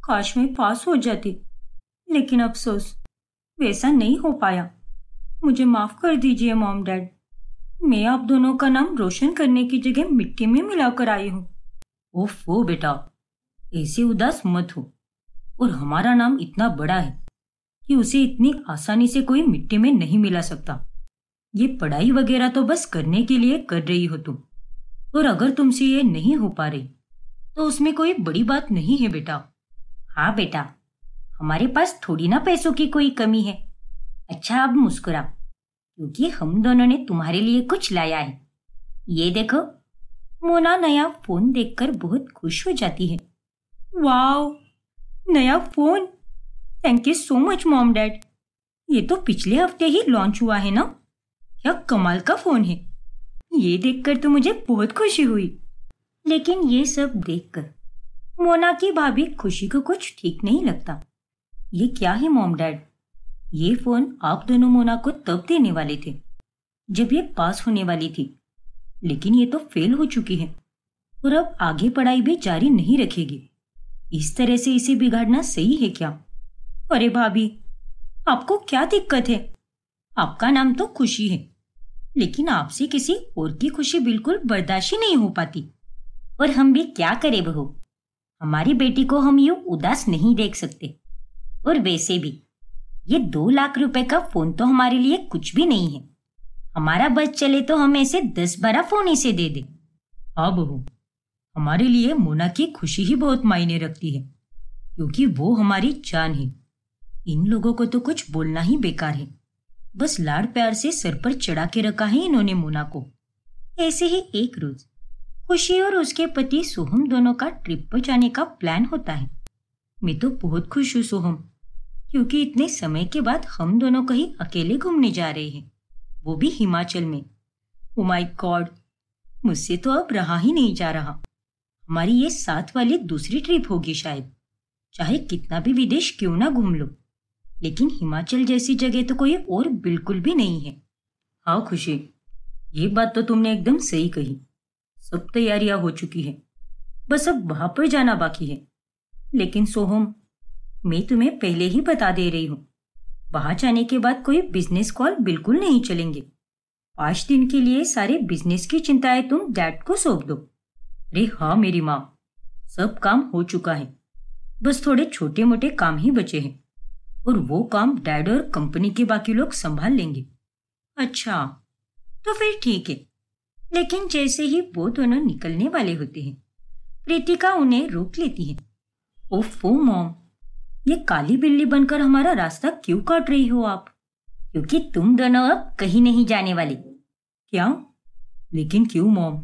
काश मैं पास हो जाती, लेकिन अफसोस वैसा नहीं हो पाया। मुझे माफ कर दीजिए मॉम डैड। मैं आप दोनों का नाम रोशन करने की जगह मिट्टी में मिलाकर आई हूँ। ओफो बेटा, ऐसे उदास मत हो। और हमारा नाम इतना बड़ा है कि उसे इतनी आसानी से कोई मिट्टी में नहीं मिला सकता। ये पढ़ाई वगैरह तो बस करने के लिए कर रही हो तुम, और अगर तुमसे ये नहीं हो पा रही तो उसमें कोई बड़ी बात नहीं है बेटा। हाँ बेटा, हमारे पास थोड़ी ना पैसों की कोई कमी है। अच्छा अब मुस्कुरा, क्योंकि हम दोनों ने तुम्हारे लिए कुछ लाया है। ये देखो। मोना नया फोन देखकर बहुत खुश हो जाती है। वाओ, नया phone! Thank you so much mom dad. ये तो पिछले हफ्ते ही लॉन्च हुआ है ना? क्या कमाल का फोन है। ये देखकर तो मुझे बहुत खुशी हुई। लेकिन ये सब देखकर मोना की भाभी खुशी को कुछ ठीक नहीं लगता। ये क्या है मॉम डैड? ये फोन आप दोनों मोना को तब देने वाले थे जब ये पास होने वाली थी, लेकिन ये तो फेल हो चुकी है और अब आगे पढ़ाई भी जारी नहीं रखेगी। इस तरह से इसे बिगाड़ना सही है क्या? अरे भाभी, आपको क्या दिक्कत है? आपका नाम तो खुशी है, लेकिन आपसे किसी और की खुशी बिल्कुल बर्दाश्त ही नहीं हो पाती। और हम भी क्या करें बहू, हमारी बेटी को हम यूं उदास नहीं देख सकते। और वैसे भी ये 2 लाख रुपए का फोन तो हमारे लिए कुछ भी नहीं है। हमारा बस चले तो हम ऐसे 10-12 फोन इसे दे दे। हाँ बहू, हमारे लिए मोना की खुशी ही बहुत मायने रखती है, क्योंकि वो हमारी जान है। इन लोगों को तो कुछ बोलना ही बेकार है। बस लाड़ प्यार से सर पर चढ़ा के रखा है इन्होंने मोना को। ऐसे ही एक रोज खुशी और उसके पति सोहम दोनों का ट्रिप पर जाने का प्लान होता है। मैं तो बहुत खुश हूँ सोहम, क्योंकि इतने समय के बाद हम दोनों कहीं अकेले घूमने जा रहे हैं, वो भी हिमाचल में। ओ माय गॉड, मुझसे तो अब रहा ही नहीं जा रहा। हमारी ये साथ वाली दूसरी ट्रिप होगी शायद। चाहे कितना भी विदेश क्यों ना घूम लो, लेकिन हिमाचल जैसी जगह तो कोई और बिल्कुल भी नहीं है। हाँ खुशी, ये बात तो तुमने एकदम सही कही। सब तैयारियां हो चुकी है, बस अब वहां पर जाना बाकी है। लेकिन सोहम, मैं तुम्हें पहले ही बता दे रही हूँ, वहां जाने के बाद कोई बिजनेस कॉल बिल्कुल नहीं चलेंगे। 5 दिन के लिए सारे बिजनेस की चिंताएं तुम डैड को सौंप दो। अरे हाँ मेरी माँ, सब काम हो चुका है, बस थोड़े छोटे मोटे काम ही बचे हैं, और वो काम डैड और कंपनी के बाकी लोग संभाल लेंगे। अच्छा, तो फिर ठीक है। लेकिन जैसे ही वो दोनों निकलने वाले होते हैं, प्रीतिका उन्हें रोक लेती है। ओफो मॉम, ये काली बिल्ली बनकर हमारा रास्ता क्यों काट रही हो आप? क्योंकि तुम दोनों अब कहीं नहीं जाने वाले। क्या? लेकिन क्यों मॉम?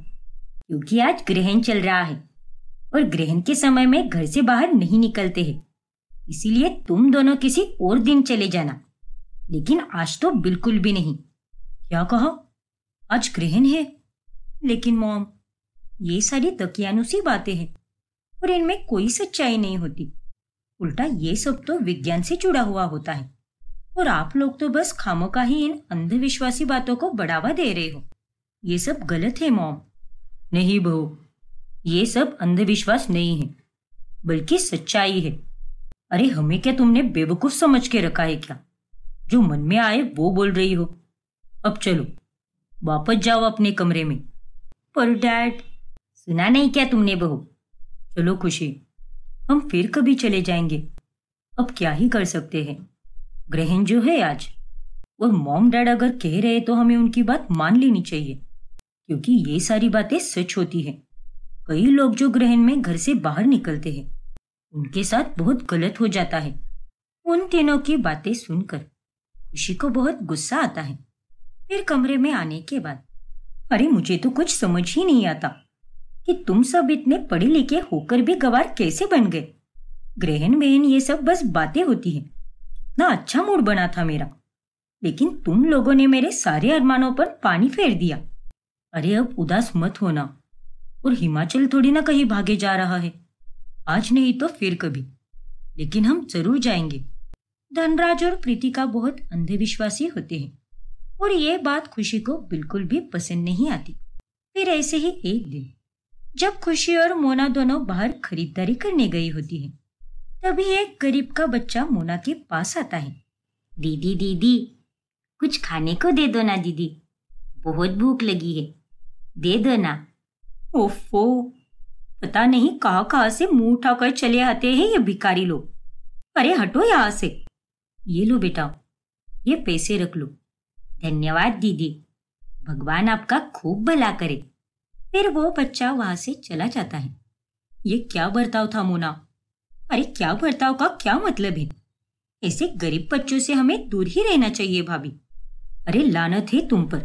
क्योंकि आज ग्रहण चल रहा है, और ग्रहण के समय में घर से बाहर नहीं निकलते हैं। इसीलिए तुम दोनों किसी और दिन चले जाना, लेकिन आज तो बिल्कुल भी नहीं। क्या कहा? आज ग्रहण है? लेकिन मॉम, ये सारी दकियानुसी बातें हैं, और इनमें कोई सच्चाई नहीं होती। उल्टा ये सब तो विज्ञान से जुड़ा हुआ होता है, और आप लोग तो बस खामोखा ही इन अंधविश्वासी बातों को बढ़ावा दे रहे हो। ये सब गलत है मॉम। नहीं बहू, ये सब अंधविश्वास नहीं है, बल्कि सच्चाई है। अरे हमें क्या तुमने बेवकूफ समझ के रखा है क्या? जो मन में आए वो बोल रही हो। अब चलो, वापस जाओ अपने कमरे में। पर डैड, सुना नहीं क्या तुमने बहू? चलो खुशी, हम फिर कभी चले जाएंगे। अब क्या ही कर सकते हैं, ग्रहण जो है आज। और मॉम डैड अगर कह रहे तो हमें उनकी बात मान लेनी चाहिए, क्योंकि ये सारी बातें सच होती हैं। कई लोग जो ग्रहण में घर से बाहर निकलते हैं, उनके साथ बहुत गलत हो जाता है। उन तीनों की बातें सुनकर खुशी को बहुत गुस्सा आता है। फिर कमरे में आने के बाद, अरे मुझे तो कुछ समझ ही नहीं आता कि तुम सब इतने पढ़े लिखे होकर भी गंवार कैसे बन गए। ग्रहण वहन ये सब बस बातें होती हैं। ना अच्छा मूड बना था मेरा, लेकिन तुम लोगों ने मेरे सारे अरमानों पर पानी फेर दिया। अरे अब उदास मत होना, और हिमाचल थोड़ी ना कहीं भागे जा रहा है। आज नहीं तो फिर कभी, लेकिन हम जरूर जाएंगे। धनराज और प्रीतिका बहुत अंधविश्वासी होते हैं, और ये बात खुशी को बिल्कुल भी पसंद नहीं आती। फिर ऐसे ही एक दिन, जब खुशी और मोना दोनों बाहर खरीदारी करने गई होती है, तभी एक गरीब का बच्चा मोना के पास आता है। दीदी दीदी, कुछ खाने को दे दो ना दीदी, बहुत भूख लगी है, दे दो ना। ओफो, पता नहीं कहाँ कहाँ से मुंह उठाकर चले आते हैं ये भिखारी लोग। अरे हटो यहाँ से। ये लो बेटा, ये पैसे रख लो। धन्यवाद दीदी, भगवान आपका खूब भला करे। फिर वो बच्चा वहां से चला जाता है। ये क्या बर्ताव था मोना? अरे क्या बर्ताव का क्या मतलब है? ऐसे गरीब बच्चों से हमें दूर ही रहना चाहिए भाभी। अरे लानत है तुम पर,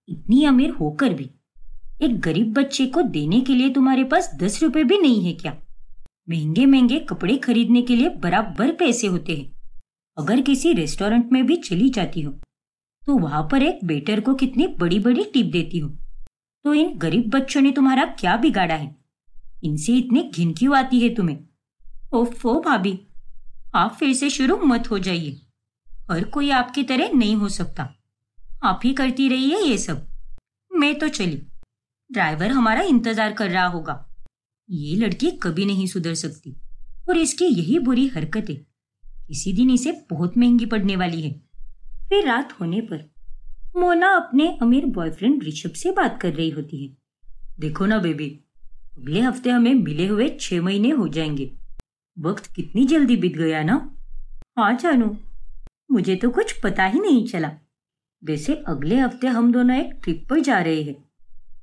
इतनी अमीर होकर भी एक गरीब बच्चे को देने के लिए तुम्हारे पास 10 रुपए भी नहीं है क्या? महंगे महंगे कपड़े खरीदने के लिए बराबर पैसे होते हैं। अगर किसी रेस्टोरेंट में भी चली जाती हो तो वहां पर एक वेटर को कितनी बड़ी बड़ी टिप देती हो। तो इन गरीब बच्चों ने तुम्हारा क्या बिगाड़ा है? इनसे इतनी घिन क्यों आती है तुम्हें? ओफो भाभी, आप फिर से शुरू मत हो जाइए। हर कोई आपकी तरह नहीं हो सकता। आप ही करती रहिए ये सब। मैं तो चली, ड्राइवर हमारा इंतजार कर रहा होगा। ये लड़की कभी नहीं सुधर सकती और इसकी यही बुरी हरकतें किसी दिन इसे बहुत महंगी पड़ने वाली है। फिर रात होने पर मोना अपने अमीर बॉयफ्रेंड ऋषभ से बात कर रही होती है। देखो ना बेबी, अगले हफ्ते हमें मिले हुए 6 महीने हो जाएंगे। वक्त कितनी जल्दी बीत गया ना। हाँ जानू, मुझे तो कुछ पता ही नहीं चला। वैसे अगले हफ्ते हम दोनों एक ट्रिप पर जा रहे हैं।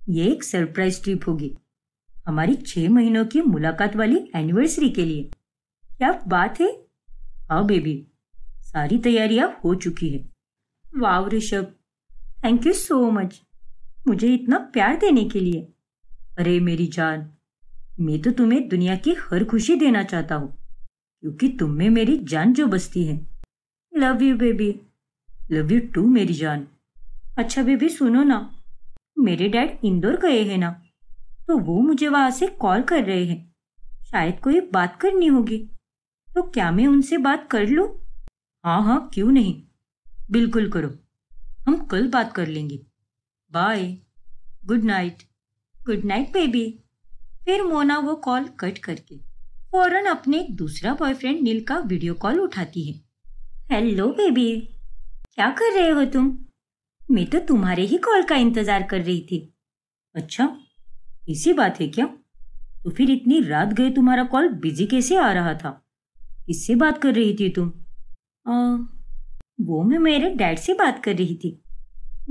ये एक सरप्राइज ट्रिप होगी, हमारी 6 महीनों की मुलाकात वाली एनिवर्सरी के लिए। क्या बात है? हाँ बेबी, सारी तैयारियां हो चुकी है। वाह Rishabh, thank you so much मुझे इतना प्यार देने के लिए। अरे मेरी जान, मैं तो तुम्हें दुनिया की हर खुशी देना चाहता हूँ, क्योंकि तुम में मेरी जान जो बसती है। Love you baby. Love you too मेरी जान। अच्छा बेबी सुनो ना, मेरे डैड इंदौर गए हैं ना, तो वो मुझे वहां से कॉल कर रहे हैं। शायद कोई बात करनी होगी, तो क्या मैं उनसे बात कर लूं? हाँ हाँ, क्यों नहीं, बिल्कुल करो। हम कल बात कर लेंगे। Bye, good night. Good night baby. फिर मोना वो कॉल कट करके फौरन अपने दूसरा बॉयफ्रेंड नील का वीडियो कॉल उठाती है। हेलो बेबी, क्या कर रहे हो तुम? मैं तो तुम्हारे ही कॉल का इंतजार कर रही थी। अच्छा, इसी बात है क्या? तो फिर इतनी रात गए तुम्हारा कॉल बिजी कैसे आ रहा था? किससे बात कर रही थी तुम? वो मैं मेरे डैड से बात कर रही थी।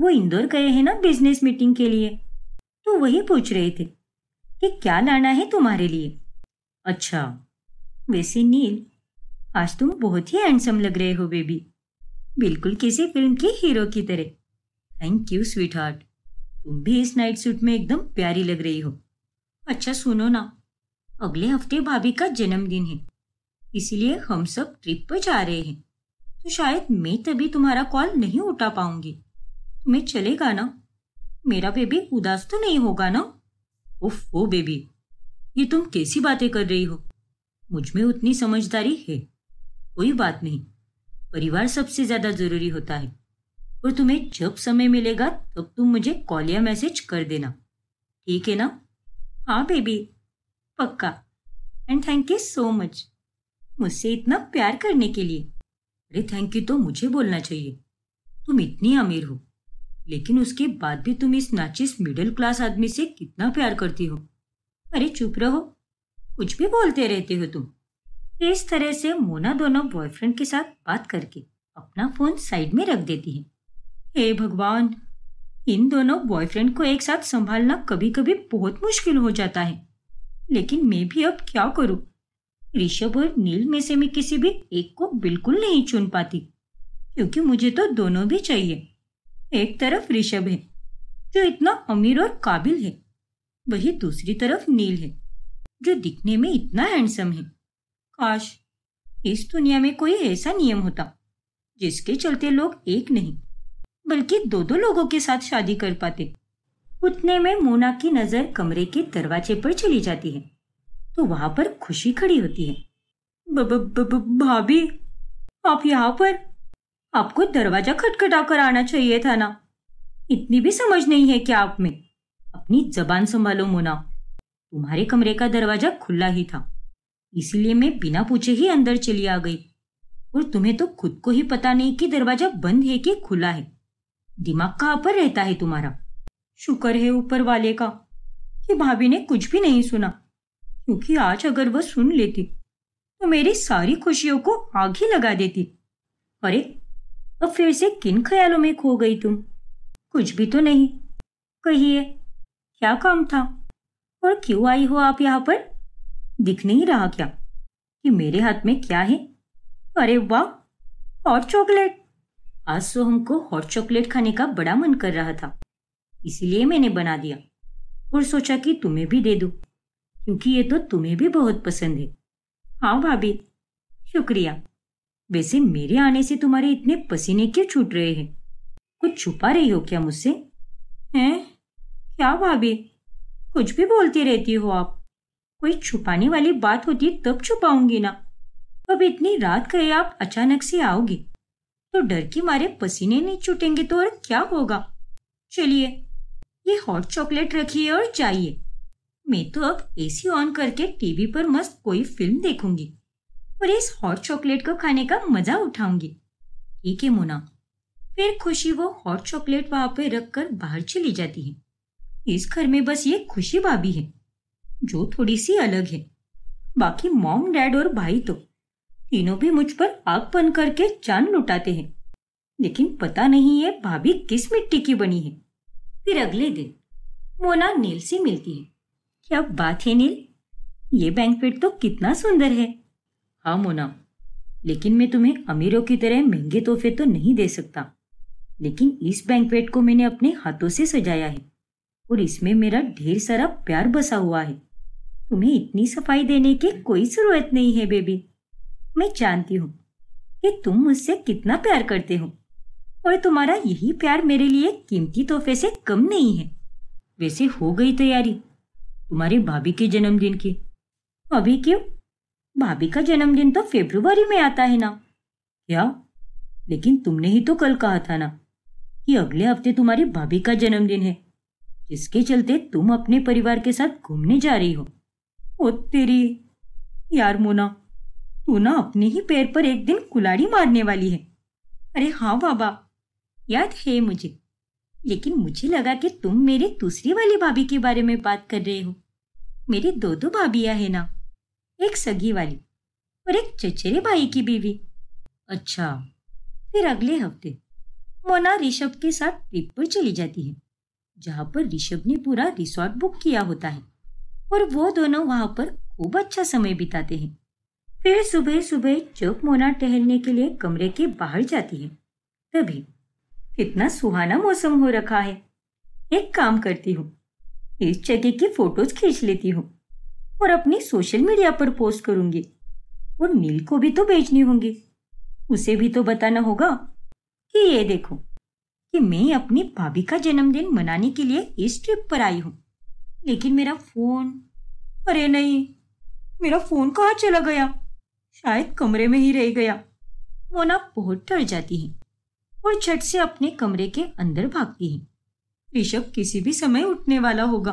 वो इंदौर गए हैं ना बिजनेस मीटिंग के लिए, तो वही पूछ रहे थे कि क्या लाना है तुम्हारे लिए। अच्छा, वैसे नील, आज तुम बहुत ही हैंडसम लग रहे हो बेबी, बिल्कुल किसी फिल्म के हीरो की तरह। थैंक यू स्वीट हार्ट, तुम भी इस नाइट सूट में एकदम प्यारी लग रही हो। अच्छा सुनो ना, अगले हफ्ते भाभी का जन्मदिन है, इसलिए हम सब ट्रिप पर जा रहे हैं, तो शायद मैं तभी तुम्हारा कॉल नहीं उठा पाऊंगी। तुम्हें चलेगा ना? मेरा बेबी उदास तो नहीं होगा ना? उफ ओ बेबी, ये तुम कैसी बातें कर रही हो? मुझ में उतनी समझदारी है। कोई बात नहीं, परिवार सबसे ज्यादा जरूरी होता है। और तुम्हें जब समय मिलेगा तब तुम मुझे कॉल या मैसेज कर देना, ठीक है ना? हाँ बेबी, पक्का। And thank you so much मुझसे इतना प्यार करने के लिए। अरे थैंक यू तो मुझे बोलना चाहिए। तुम इतनी अमीर हो, लेकिन उसके बाद भी तुम इस नाचिस मिडिल क्लास आदमी से कितना प्यार करती हो। अरे चुप रहो, कुछ भी बोलते रहते हो तुम। इस तरह से मोना दोनों बॉयफ्रेंड के साथ बात करके अपना फोन साइड में रख देती है। हे भगवान, इन दोनों बॉयफ्रेंड को एक साथ संभालना कभी कभी बहुत मुश्किल हो जाता है। लेकिन मैं भी अब क्या करूं? ऋषभ और नील में से मैं किसी भी एक को बिल्कुल नहीं चुन पाती, क्योंकि मुझे तो दोनों भी चाहिए। एक तरफ ऋषभ है जो इतना अमीर और काबिल है, वही दूसरी तरफ नील है जो दिखने में इतना हैंडसम है। काश इस दुनिया में कोई ऐसा नियम होता जिसके चलते लोग एक नहीं बल्कि दो दो लोगों के साथ शादी कर पाते। उतने में मोना की नजर कमरे के दरवाजे पर चली जाती है, तो वहां पर खुशी खड़ी होती है। भाभी, आप यहाँ पर? आपको दरवाजा खटखटा कर आना चाहिए था ना। इतनी भी समझ नहीं है क्या आप में? अपनी जबान संभालो मोना, तुम्हारे कमरे का दरवाजा खुला ही था, इसीलिए मैं बिना पूछे ही अंदर चली आ गई। और तुम्हें तो खुद को ही पता नहीं कि दरवाजा बंद है कि खुला है। दिमाग कहाँ पर रहता है तुम्हारा। शुक्र है ऊपर वाले का कि भाभी ने कुछ भी नहीं सुना, क्योंकि आज अगर वह सुन लेती तो मेरी सारी खुशियों को आग ही लगा देती। अरे, अब फिर से किन ख्यालों में खो गई तुम? कुछ भी तो नहीं। कहिए, क्या काम था और क्यों आई हो आप यहाँ पर? दिख नहीं रहा क्या कि मेरे हाथ में क्या है? अरे वाह, हॉट चॉकलेट। आज तो हमको हॉट चॉकलेट खाने का बड़ा मन कर रहा था, इसीलिए मैंने बना दिया और सोचा कि तुम्हें भी दे दूं, क्योंकि ये तो तुम्हें भी बहुत पसंद है। हाँ भाभी, शुक्रिया। वैसे मेरे आने से तुम्हारे इतने पसीने क्यों छूट रहे हैं? कुछ छुपा रही हो क्या मुझसे? हैं? क्या भाभी, कुछ भी बोलती रहती हो आप। कोई छुपाने वाली बात होती तब छुपाऊंगी ना। अब इतनी रात गए आप अचानक से आओगी तो डर के मारे पसीने नहीं छूटेंगे तो और क्या होगा? चलिए, ये हॉट चॉकलेट रखिए और जाइए। मैं तो अब एसी ऑन करके टीवी पर मस्त कोई फिल्म देखूंगी और इस हॉट चॉकलेट को खाने का मजा उठाऊंगी। ठीक है मोना। फिर खुशी वो हॉट चॉकलेट वहां पे रखकर बाहर चली जाती है। इस घर में बस ये खुशी भाभी है जो थोड़ी सी अलग है। बाकी मॉम, डैड और भाई तो तीनों भी मुझ पर आग बन करके जान लुटाते हैं, लेकिन पता नहीं ये भाभी किस मिट्टी की बनी है। फिर अगले दिन मोना नील से मिलती है। क्या बात है नील, ये बैंक्वेट तो कितना सुंदर है। हाँ मोना, लेकिन मैं तुम्हें अमीरों की तरह महंगे तोहफे तो नहीं दे सकता। लेकिन इस बैंक्वेट को मैंने अपने हाथों से सजाया है और इसमें मेरा ढेर सारा प्यार बसा हुआ है। तुम्हें इतनी सफाई देने की कोई जरूरत नहीं है बेबी। मैं जानती हूँ कि तुम मुझसे कितना प्यार करते हो और तुम्हारा यही प्यार मेरे लिए कीमती तोहफे से कम नहीं है। वैसे हो गई तैयारी तुम्हारी भाभी के जन्मदिन की? अभी क्यों? भाभी का जन्मदिन तो फरवरी में आता है ना। क्या? लेकिन तुमने ही तो कल कहा था ना कि अगले हफ्ते तुम्हारी भाभी का जन्मदिन है, जिसके चलते तुम अपने परिवार के साथ घूमने जा रही हो। ओ तेरी यार मोना, तू ना अपने ही पैर पर एक दिन कुल्हाड़ी मारने वाली है। अरे हाँ बाबा, याद है मुझे, लेकिन मुझे लगा कि तुम मेरी दूसरी वाली भाभी के बारे में बात कर रहे हो। मेरी दो भाभियां हैं ना, एक सगी वाली और एक चचेरे भाई की बीवी। अच्छा। फिर अगले हफ्ते मोना ऋषभ के साथ ट्रिप पर चली जाती है, जहाँ पर ऋषभ ने पूरा रिसोर्ट बुक किया होता है और वो दोनों वहां पर खूब अच्छा समय बिताते हैं। फिर सुबह सुबह जब मोना टहलने के लिए कमरे के बाहर जाती है, तभी कितना सुहाना मौसम हो रखा है। एक काम करती हूँ, इस जगह की फोटोज खींच लेती हूँ और अपनी सोशल मीडिया पर पोस्ट करूंगी। और नील को भी तो भेजनी होंगी, उसे भी तो बताना होगा कि ये देखो कि मैं अपनी भाभी का जन्मदिन मनाने के लिए इस ट्रिप पर आई हूँ। लेकिन मेरा फोन, अरे नहीं, मेरा फोन कहाँ चला गया? शायद कमरे में ही रह गया। मोना बहुत डर जाती है और झट से अपने कमरे के अंदर भागती है। ऋषभ किसी भी समय उठने वाला होगा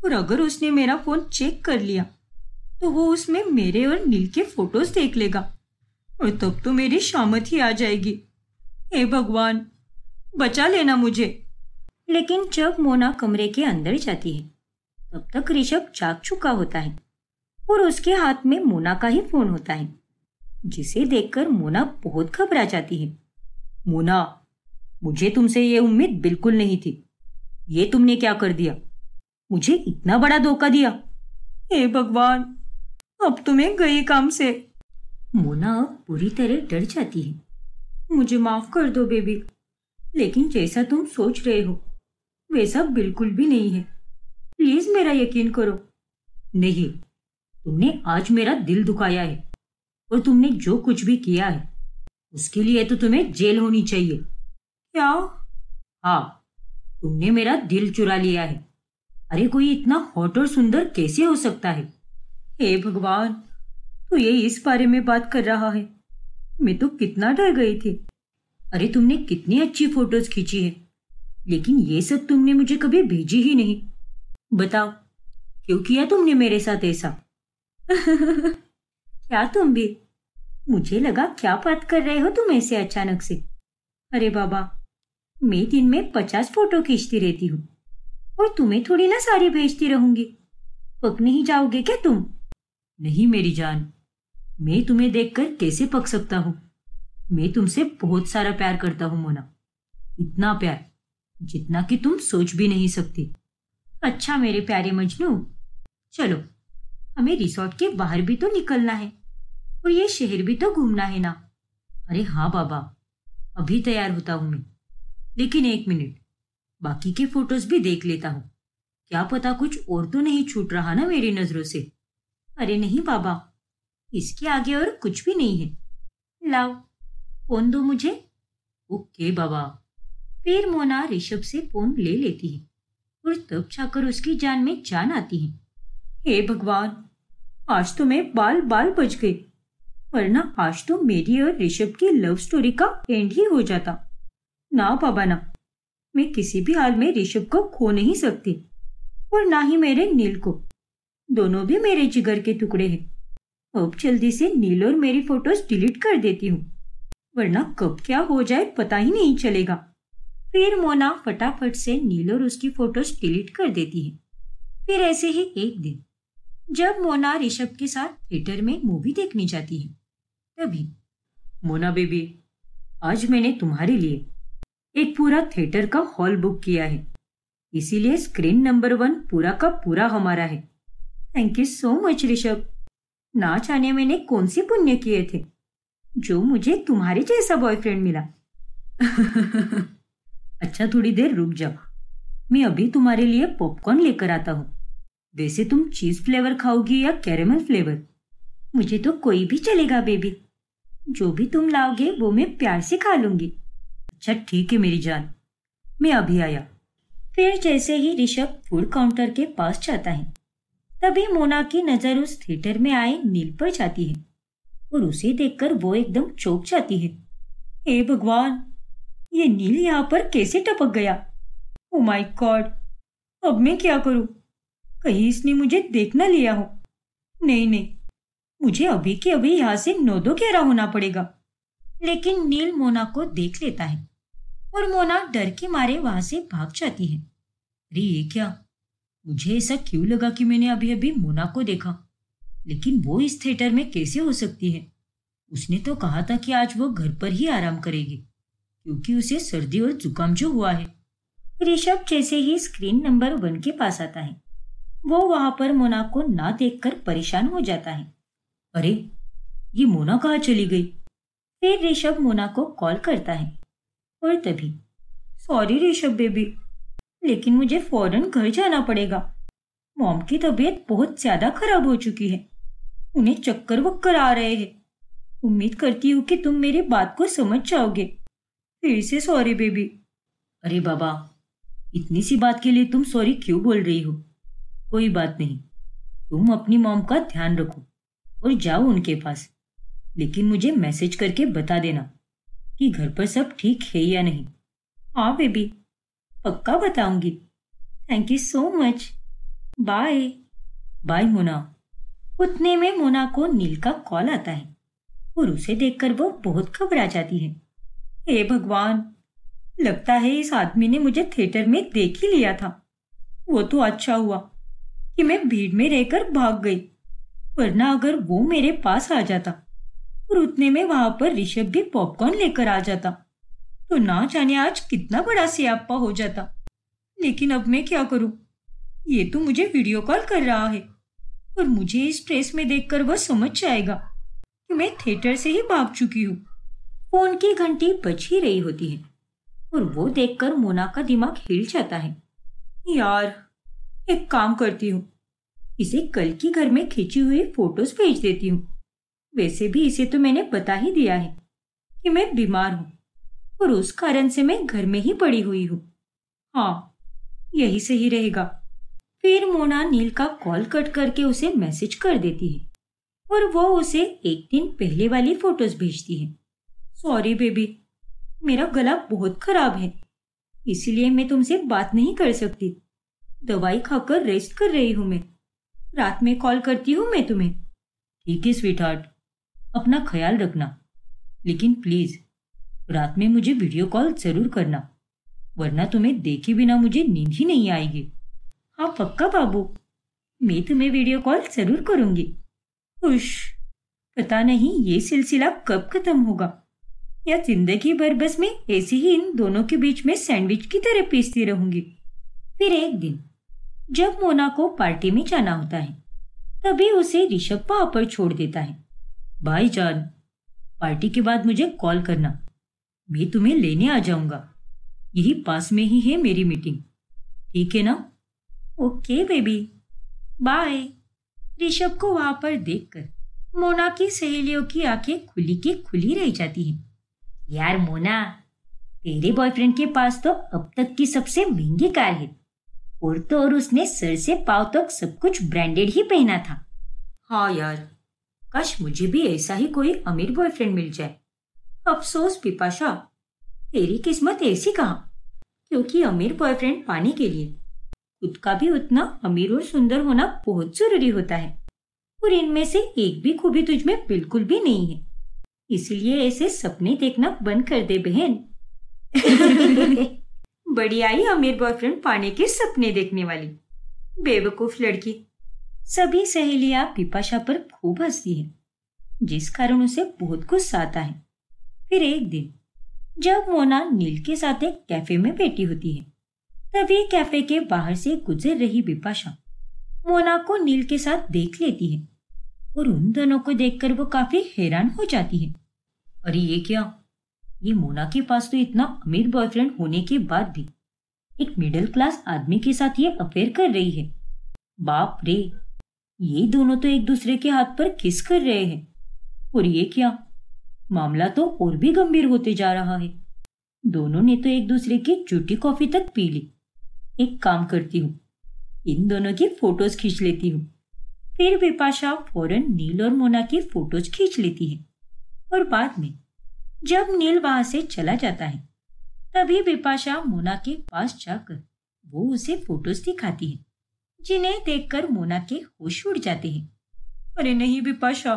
और अगर उसने मेरा फोन चेक कर लिया तो वो उसमें मेरे और नील के फोटोज देख लेगा और तब तो मेरी शामत ही आ जाएगी। हे भगवान, बचा लेना मुझे। लेकिन जब मोना कमरे के अंदर जाती है तब तक ऋषभ जाग चुका होता है और उसके हाथ में मोना का ही फोन होता है, जिसे देखकर मोना बहुत घबरा जाती है। मोना, मुझे तुमसे ये उम्मीद बिल्कुल नहीं थी। ये तुमने क्या कर दिया? मुझे इतना बड़ा धोखा दिया। हे भगवान, अब तुम्हें गई काम से। मोना अब पूरी तरह डर जाती है। मुझे माफ कर दो बेबी, लेकिन जैसा तुम सोच रहे हो वैसा बिल्कुल भी नहीं है। प्लीज मेरा यकीन करो। नहीं, तुमने आज मेरा दिल दुखाया है और तुमने जो कुछ भी किया है उसके लिए तो तुम्हें जेल होनी चाहिए। क्या? हाँ, तुमने मेरा दिल चुरा लिया है। अरे कोई इतना हॉट और सुंदर कैसे हो सकता है? हे भगवान, तो ये इस बारे में बात कर रहा है। मैं तो कितना डर गई थी। अरे तुमने कितनी अच्छी फोटोज खींची है, लेकिन ये सब तुमने मुझे कभी भेजी ही नहीं। बताओ, क्यों किया तुमने मेरे साथ ऐसा? क्या तुम भी? मुझे लगा क्या बात कर रहे हो तुम ऐसे अचानक से। अरे बाबा, मैं दिन में 50 फोटो खींचती रहती हूँ और तुम्हें थोड़ी ना सारी भेजती रहूंगी। पक नहीं जाओगे क्या तुम? नहीं मेरी जान, मैं तुम्हें देखकर कैसे पक सकता हूँ। मैं तुमसे बहुत सारा प्यार करता हूँ मोना, इतना प्यार जितना कि तुम सोच भी नहीं सकती। अच्छा मेरे प्यारे मजनू, चलो हमें रिसोर्ट के बाहर भी तो निकलना है और ये शहर भी तो घूमना है ना। अरे हाँ बाबा, अभी तैयार होता हूँ मैं, लेकिन एक मिनट, बाकी के फोटोज भी देख लेता हूँ। क्या पता कुछ और तो नहीं छूट रहा ना मेरी नजरों से। अरे नहीं बाबा, इसके आगे और कुछ भी नहीं है। लाओ फोन दो मुझे। ओके बाबा। फिर मोना ऋषभ से फोन ले लेती है और तब जाकर उसकी जान में जान आती है। हे भगवान, आज तो मैं बाल बाल बच गई, वरना आज तो मेरी और ऋषभ की लव स्टोरी का एंड ही हो जाता। ना बाबा ना, मैं किसी भी हाल में ऋषभ को खो नहीं सकती और ना ही मेरे नील को। दोनों भी मेरे जिगर के टुकड़े हैं। अब जल्दी से नील और मेरी फोटोज डिलीट कर देती हूँ, वरना कब क्या हो जाए पता ही नहीं चलेगा। फिर मोना फटाफट से नील और उसकी फोटोज डिलीट कर देती है। फिर ऐसे ही एक दिन जब मोना ऋषभ के साथ थिएटर में मूवी देखने जाती है, तभी मोना बेबी, आज मैंने तुम्हारे लिए एक पूरा थिएटर का हॉल बुक किया है, इसीलिए स्क्रीन नंबर 1 पूरा का पूरा हमारा है। Thank you so much Rishabh. ना जाने मैंने कौन सी पुण्य किए थे जो मुझे तुम्हारे जैसा बॉयफ्रेंड मिला। अच्छा थोड़ी देर रुक जाओ, मैं अभी तुम्हारे लिए पॉपकॉर्न लेकर आता हूँ। वैसे तुम चीज फ्लेवर खाओगी या कैरेमल फ्लेवर? मुझे तो कोई भी चलेगा बेबी, जो भी तुम लाओगे वो मैं प्यार से खा लूंगी। अच्छा ठीक है मेरी जान, मैं अभी आया। फिर जैसे ही ऋषभ फूड काउंटर के पास जाता है, तभी मोना की नजर उस थिएटर में आए नील पर जाती है और उसे देखकर वो एकदम चौंक जाती है। हे भगवान, ये नील यहाँ पर कैसे टपक गया? ओ माय गॉड, अब मैं क्या करूं? कहीं इसने मुझे देख न लिया हो। नहीं नहीं, मुझे अभी के अभी यहाँ से 9-2-11 होना पड़ेगा। लेकिन नील मोना को देख लेता है और मोना डर के मारे वहां से भाग जाती है। अरे ये क्या, मुझे ऐसा क्यों लगा कि मैंने अभी अभी मोना को देखा, लेकिन वो इस थिएटर में कैसे हो सकती है? उसने तो कहा था कि आज वो घर पर ही आराम करेगी, क्योंकि उसे सर्दी और जुकाम जो हुआ है। ऋषभ जैसे ही स्क्रीन नंबर 1 के पास आता है, वो वहां पर मोना को ना देखकर परेशान हो जाता है। अरे ये मोना कहाँ चली गई? फिर ऋषभ मोना को कॉल करता है और तभी, सॉरी ऋषभ बेबी, लेकिन मुझे फौरन घर जाना पड़ेगा। मॉम की तबीयत बहुत ज्यादा खराब हो चुकी है, उन्हें चक्कर वक्कर आ रहे हैं। उम्मीद करती हूँ कि तुम मेरी बात को समझ जाओगे। फिर से सॉरी बेबी। अरे बाबा, इतनी सी बात के लिए तुम सॉरी क्यों बोल रही हो? कोई बात नहीं, तुम अपनी मॉम का ध्यान रखो और जाओ उनके पास, लेकिन मुझे मैसेज करके बता देना कि घर पर सब ठीक है या नहीं। हाँ बेबी, पक्का बताऊंगी। Thank you so much. Bye. Bye Mona. उतने में मोना को नील का कॉल आता है और उसे देखकर वो बहुत घबरा जाती है। हे भगवान, लगता है इस आदमी ने मुझे थिएटर में देख ही लिया था। वो तो अच्छा हुआ कि मैं भीड़ में रहकर भाग गई, वरना अगर वो मेरे पास आ जाता और उतने में वहां पर ऋषभ भी पॉपकॉर्न लेकर आ जाता, तो ना जाने आज कितना बड़ा सियाप्पा हो जाता। लेकिन अब मैं क्या करूं? ये तो मुझे वीडियो कॉल कर रहा है और मुझे इस ड्रेस में देखकर वह समझ जाएगा कि मैं थिएटर से ही भाग चुकी हूँ। फोन की घंटी बज ही रही होती है और वो देखकर मोना का दिमाग हिल जाता है। यार, एक काम करती हूँ, इसे कल की घर में खींची हुई फोटोज भेज देती हूँ। वैसे भी इसे तो मैंने बता ही दिया है कि मैं बीमार हूँ और उस कारण से मैं घर में ही पड़ी हुई हूँ। हाँ, यही सही रहेगा। फिर मोना नील का कॉल कट करके उसे मैसेज कर देती है और वो उसे एक दिन पहले वाली फोटोज भेजती है। सॉरी बेबी, मेरा गला बहुत खराब है, इसीलिए मैं तुमसे बात नहीं कर सकती। दवाई खाकर रेस्ट कर रही हूँ मैं। रात में कॉल करती हूँ मैं तुम्हें। ठीक है स्वीटहार्ट, अपना ख्याल रखना, लेकिन प्लीज रात में मुझे वीडियो कॉल जरूर करना, वरना तुम्हें देखे बिना मुझे नींद ही नहीं आएगी। हाँ पक्का बाबू, मैं तुम्हें वीडियो कॉल जरूर करूंगी। खुश, पता नहीं ये सिलसिला कब खत्म होगा, या जिंदगी भर बस मैं ऐसे ही इन दोनों के बीच में सैंडविच की तरह पीसती रहूंगी। फिर एक दिन जब मोना को पार्टी में जाना होता है, तभी उसे ऋषभ वहां पर छोड़ देता है। भाईजान, पार्टी के बाद मुझे कॉल करना, मैं तुम्हें लेने आ जाऊंगा। यही पास में ही है मेरी मीटिंग, ठीक है ना? Okay baby, bye. ऋषभ को वहां पर देखकर मोना की सहेलियों की आंखें खुली की खुली रह जाती हैं। यार मोना, तेरे बॉयफ्रेंड के पास तो अब तक की सबसे महंगी कार है, और उसने सर से पांव तक सब कुछ ब्रांडेड ही पहना था। हाँ यार, काश मुझे भी ऐसा ही कोई अमीर बॉयफ्रेंड मिल जाए। अफसोस पिपाशा, तेरी किस्मत ऐसी कहाँ, क्योंकि अमीर बॉयफ्रेंड पाने के लिए खुद का भी उतना अमीर और सुंदर होना बहुत जरूरी होता है, और इनमें से एक भी खूबी तुझमें बिल्कुल भी नहीं है। इसलिए ऐसे सपने देखना बंद कर दे बहन। बड़ी आई अमीर बॉयफ्रेंड पाने के सपने देखने वाली बेवकूफ लड़की। सभी सहेलियां पिपाशा पर खूब हंसती हैं, जिस कारण उसे बहुत गुस्सा आता है। फिर एक दिन जब मोना नील के साथ एक कैफे में बैठी होती है, तभी कैफे के बाहर से गुजर रही बिपाशा मोना को नील के साथ देख लेती है, और उन दोनों को देखकर वो काफी हैरान हो जाती है। अरे ये क्या, ये मोना के पास तो इतना अमीर बॉयफ्रेंड होने के बाद भी एक मिडिल क्लास आदमी के साथ ये अफेयर कर रही है। बाप रे, ये दोनों तो एक दूसरे के हाथ पर किस कर रहे हैं। और ये क्या, मामला तो और भी गंभीर होते जा रहा है। दोनों ने तो एक दूसरे की झूठी कॉफी तक पी ली। एक काम करती हूँ, इन दोनों की फोटोज खींच लेती हूँ। फिर बिपाशा फौरन नील और मोना की फोटोज खींच लेती है, और बाद में जब नील वहां से चला जाता है, तभी बिपाशा मोना के पास जाकर वो उसे फोटोज दिखाती है, जिन्हें देखकर मोना के होश उड़ जाते हैं। अरे नहीं बिपाशा,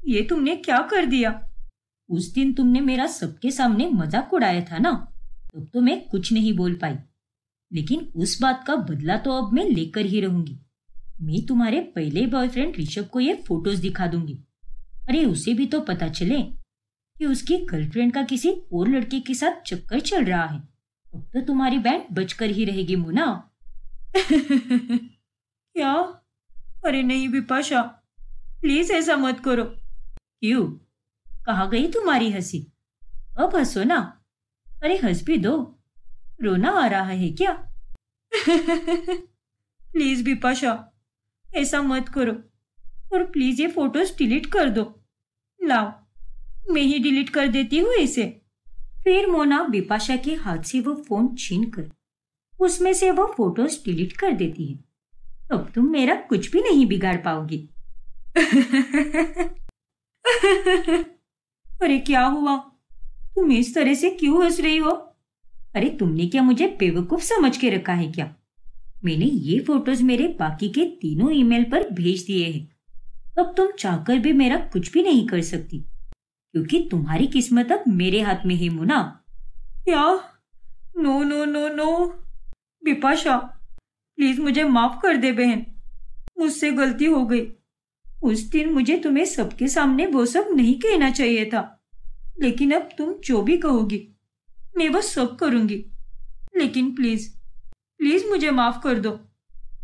ये तुमने क्या कर दिया? उस दिन तुमने मेरा सबके सामने मजाक उड़ाया था ना, तब तो मैं कुछ नहीं बोल पाई, लेकिन उस बात का बदला तो अब मैं लेकर ही रहूंगी। मैं तुम्हारे पहले बॉयफ्रेंड ऋषभ को ये फोटोज दिखा दूंगी। अरे उसे भी तो पता चले कि उसकी गर्लफ्रेंड का किसी और लड़के के साथ चक्कर चल रहा है। अब तो तुम्हारी बैंड बजकर ही रहेगी मोना। क्या? अरे नहीं बिपाशा, प्लीज ऐसा मत करो। क्यों, कहाँ गई तुम्हारी हंसी? अब हंसो ना। अरे हंस भी दो, रोना आ रहा है क्या? प्लीज बिपाशा, ऐसा मत करो, और प्लीज ये फोटोज डिलीट कर दो। लाओ, मैं ही डिलीट कर देती हूँ इसे। फिर मोना बिपाशा के हाथ से वो फोन छीनकर उसमें से वो फोटोज डिलीट कर देती है। अब तुम मेरा कुछ भी नहीं बिगाड़ पाओगी। अरे क्या हुआ, तुम इस तरह से क्यों हंस रही हो? अरे तुमने क्या मुझे बेवकूफ समझ के रखा है क्या? मैंने ये फोटोज मेरे बाकी के तीनों ईमेल पर भेज दिए हैं। अब तुम चाहकर भी मेरा कुछ भी नहीं कर सकती, क्योंकि तुम्हारी किस्मत अब मेरे हाथ में है मोना। क्या? No no no no Bipasha, please मुझे माफ कर दे बहन, मुझसे गलती हो गई। उस दिन मुझे तुम्हें सबके सामने वो सब नहीं कहना चाहिए था, लेकिन अब तुम जो भी कहोगी मैं बस सब करूंगी। लेकिन प्लीज प्लीज मुझे माफ कर दो,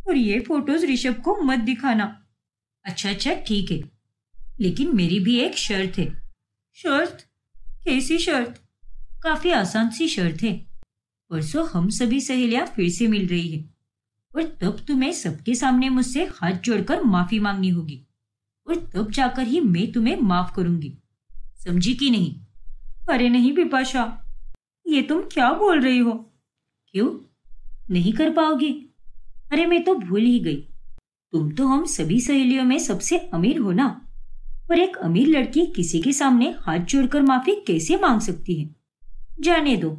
और ये फोटोज ऋषभ को मत दिखाना। अच्छा ठीक है, लेकिन मेरी भी एक शर्त है। शर्त? कैसी शर्त? काफी आसान सी शर्त है। परसों हम सभी सहेलियां फिर से मिल रही है, और तब तुम्हें सबके सामने मुझसे हाथ जोड़कर माफी मांगनी होगी, और तब जाकर ही मैं तुम्हें माफ करूंगी। समझी कि नहीं? अरे नहीं बिपाशा, ये तुम क्या बोल रही हो? क्यों नहीं कर पाओगी? अरे मैं तो भूल ही गई, तुम तो हम सभी सहेलियों में सबसे अमीर हो ना, और एक अमीर लड़की किसी के सामने हाथ जोड़कर माफी कैसे मांग सकती है? जाने दो,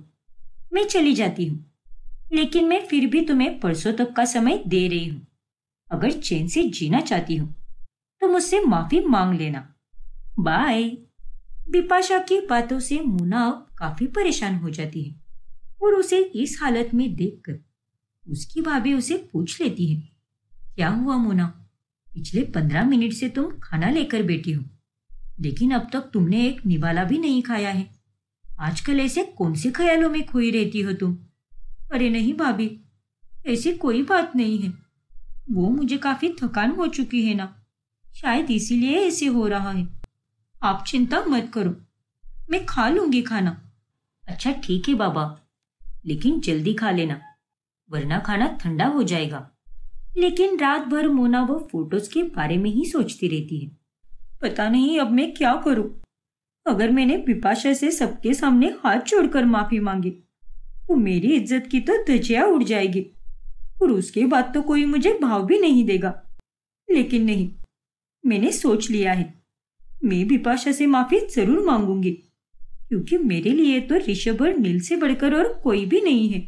मैं चली जाती हूँ, लेकिन मैं फिर भी तुम्हें परसों तक का समय दे रही हूँ। अगर चैन से जीना चाहती हो तो मुझसे माफी मांग लेना, बाय। बिपाशा की बातों से मोना अब काफी परेशान हो जाती है और उसे इस हालत में देखकर उसकी भाभी उसे पूछ लेती है, क्या हुआ मोना? पिछले 15 मिनट से तुम खाना लेकर बैठी हो, लेकिन अब तक तुमने एक निवाला भी नहीं खाया है। आजकल ऐसे कौन से ख्यालों में खोई रहती हो तुम? अरे नहीं भाभी, ऐसी कोई बात नहीं है। वो मुझे काफी थकान हो चुकी है ना, शायद इसीलिए ऐसे हो रहा है। आप चिंता मत करो, मैं खा लूंगी खाना। अच्छा ठीक है बाबा, लेकिन जल्दी खा लेना, वरना खाना ठंडा हो जाएगा। लेकिन रात भर मोना वो फोटोज के बारे में ही सोचती रहती है। पता नहीं अब मैं क्या करूं। अगर मैंने बिपाशा से सबके सामने हाथ जोड़कर माफी मांगी तो मेरी इज्जत की तो धज्जियां उड़ जाएगी और उसके बाद तो कोई मुझे भाव भी नहीं देगा। लेकिन नहीं, मैंने सोच लिया है, मैं बिपाशा से माफी जरूर मांगूंगी, क्योंकि मेरे लिए तो ऋषभ और नील से बढ़कर और कोई भी नहीं है।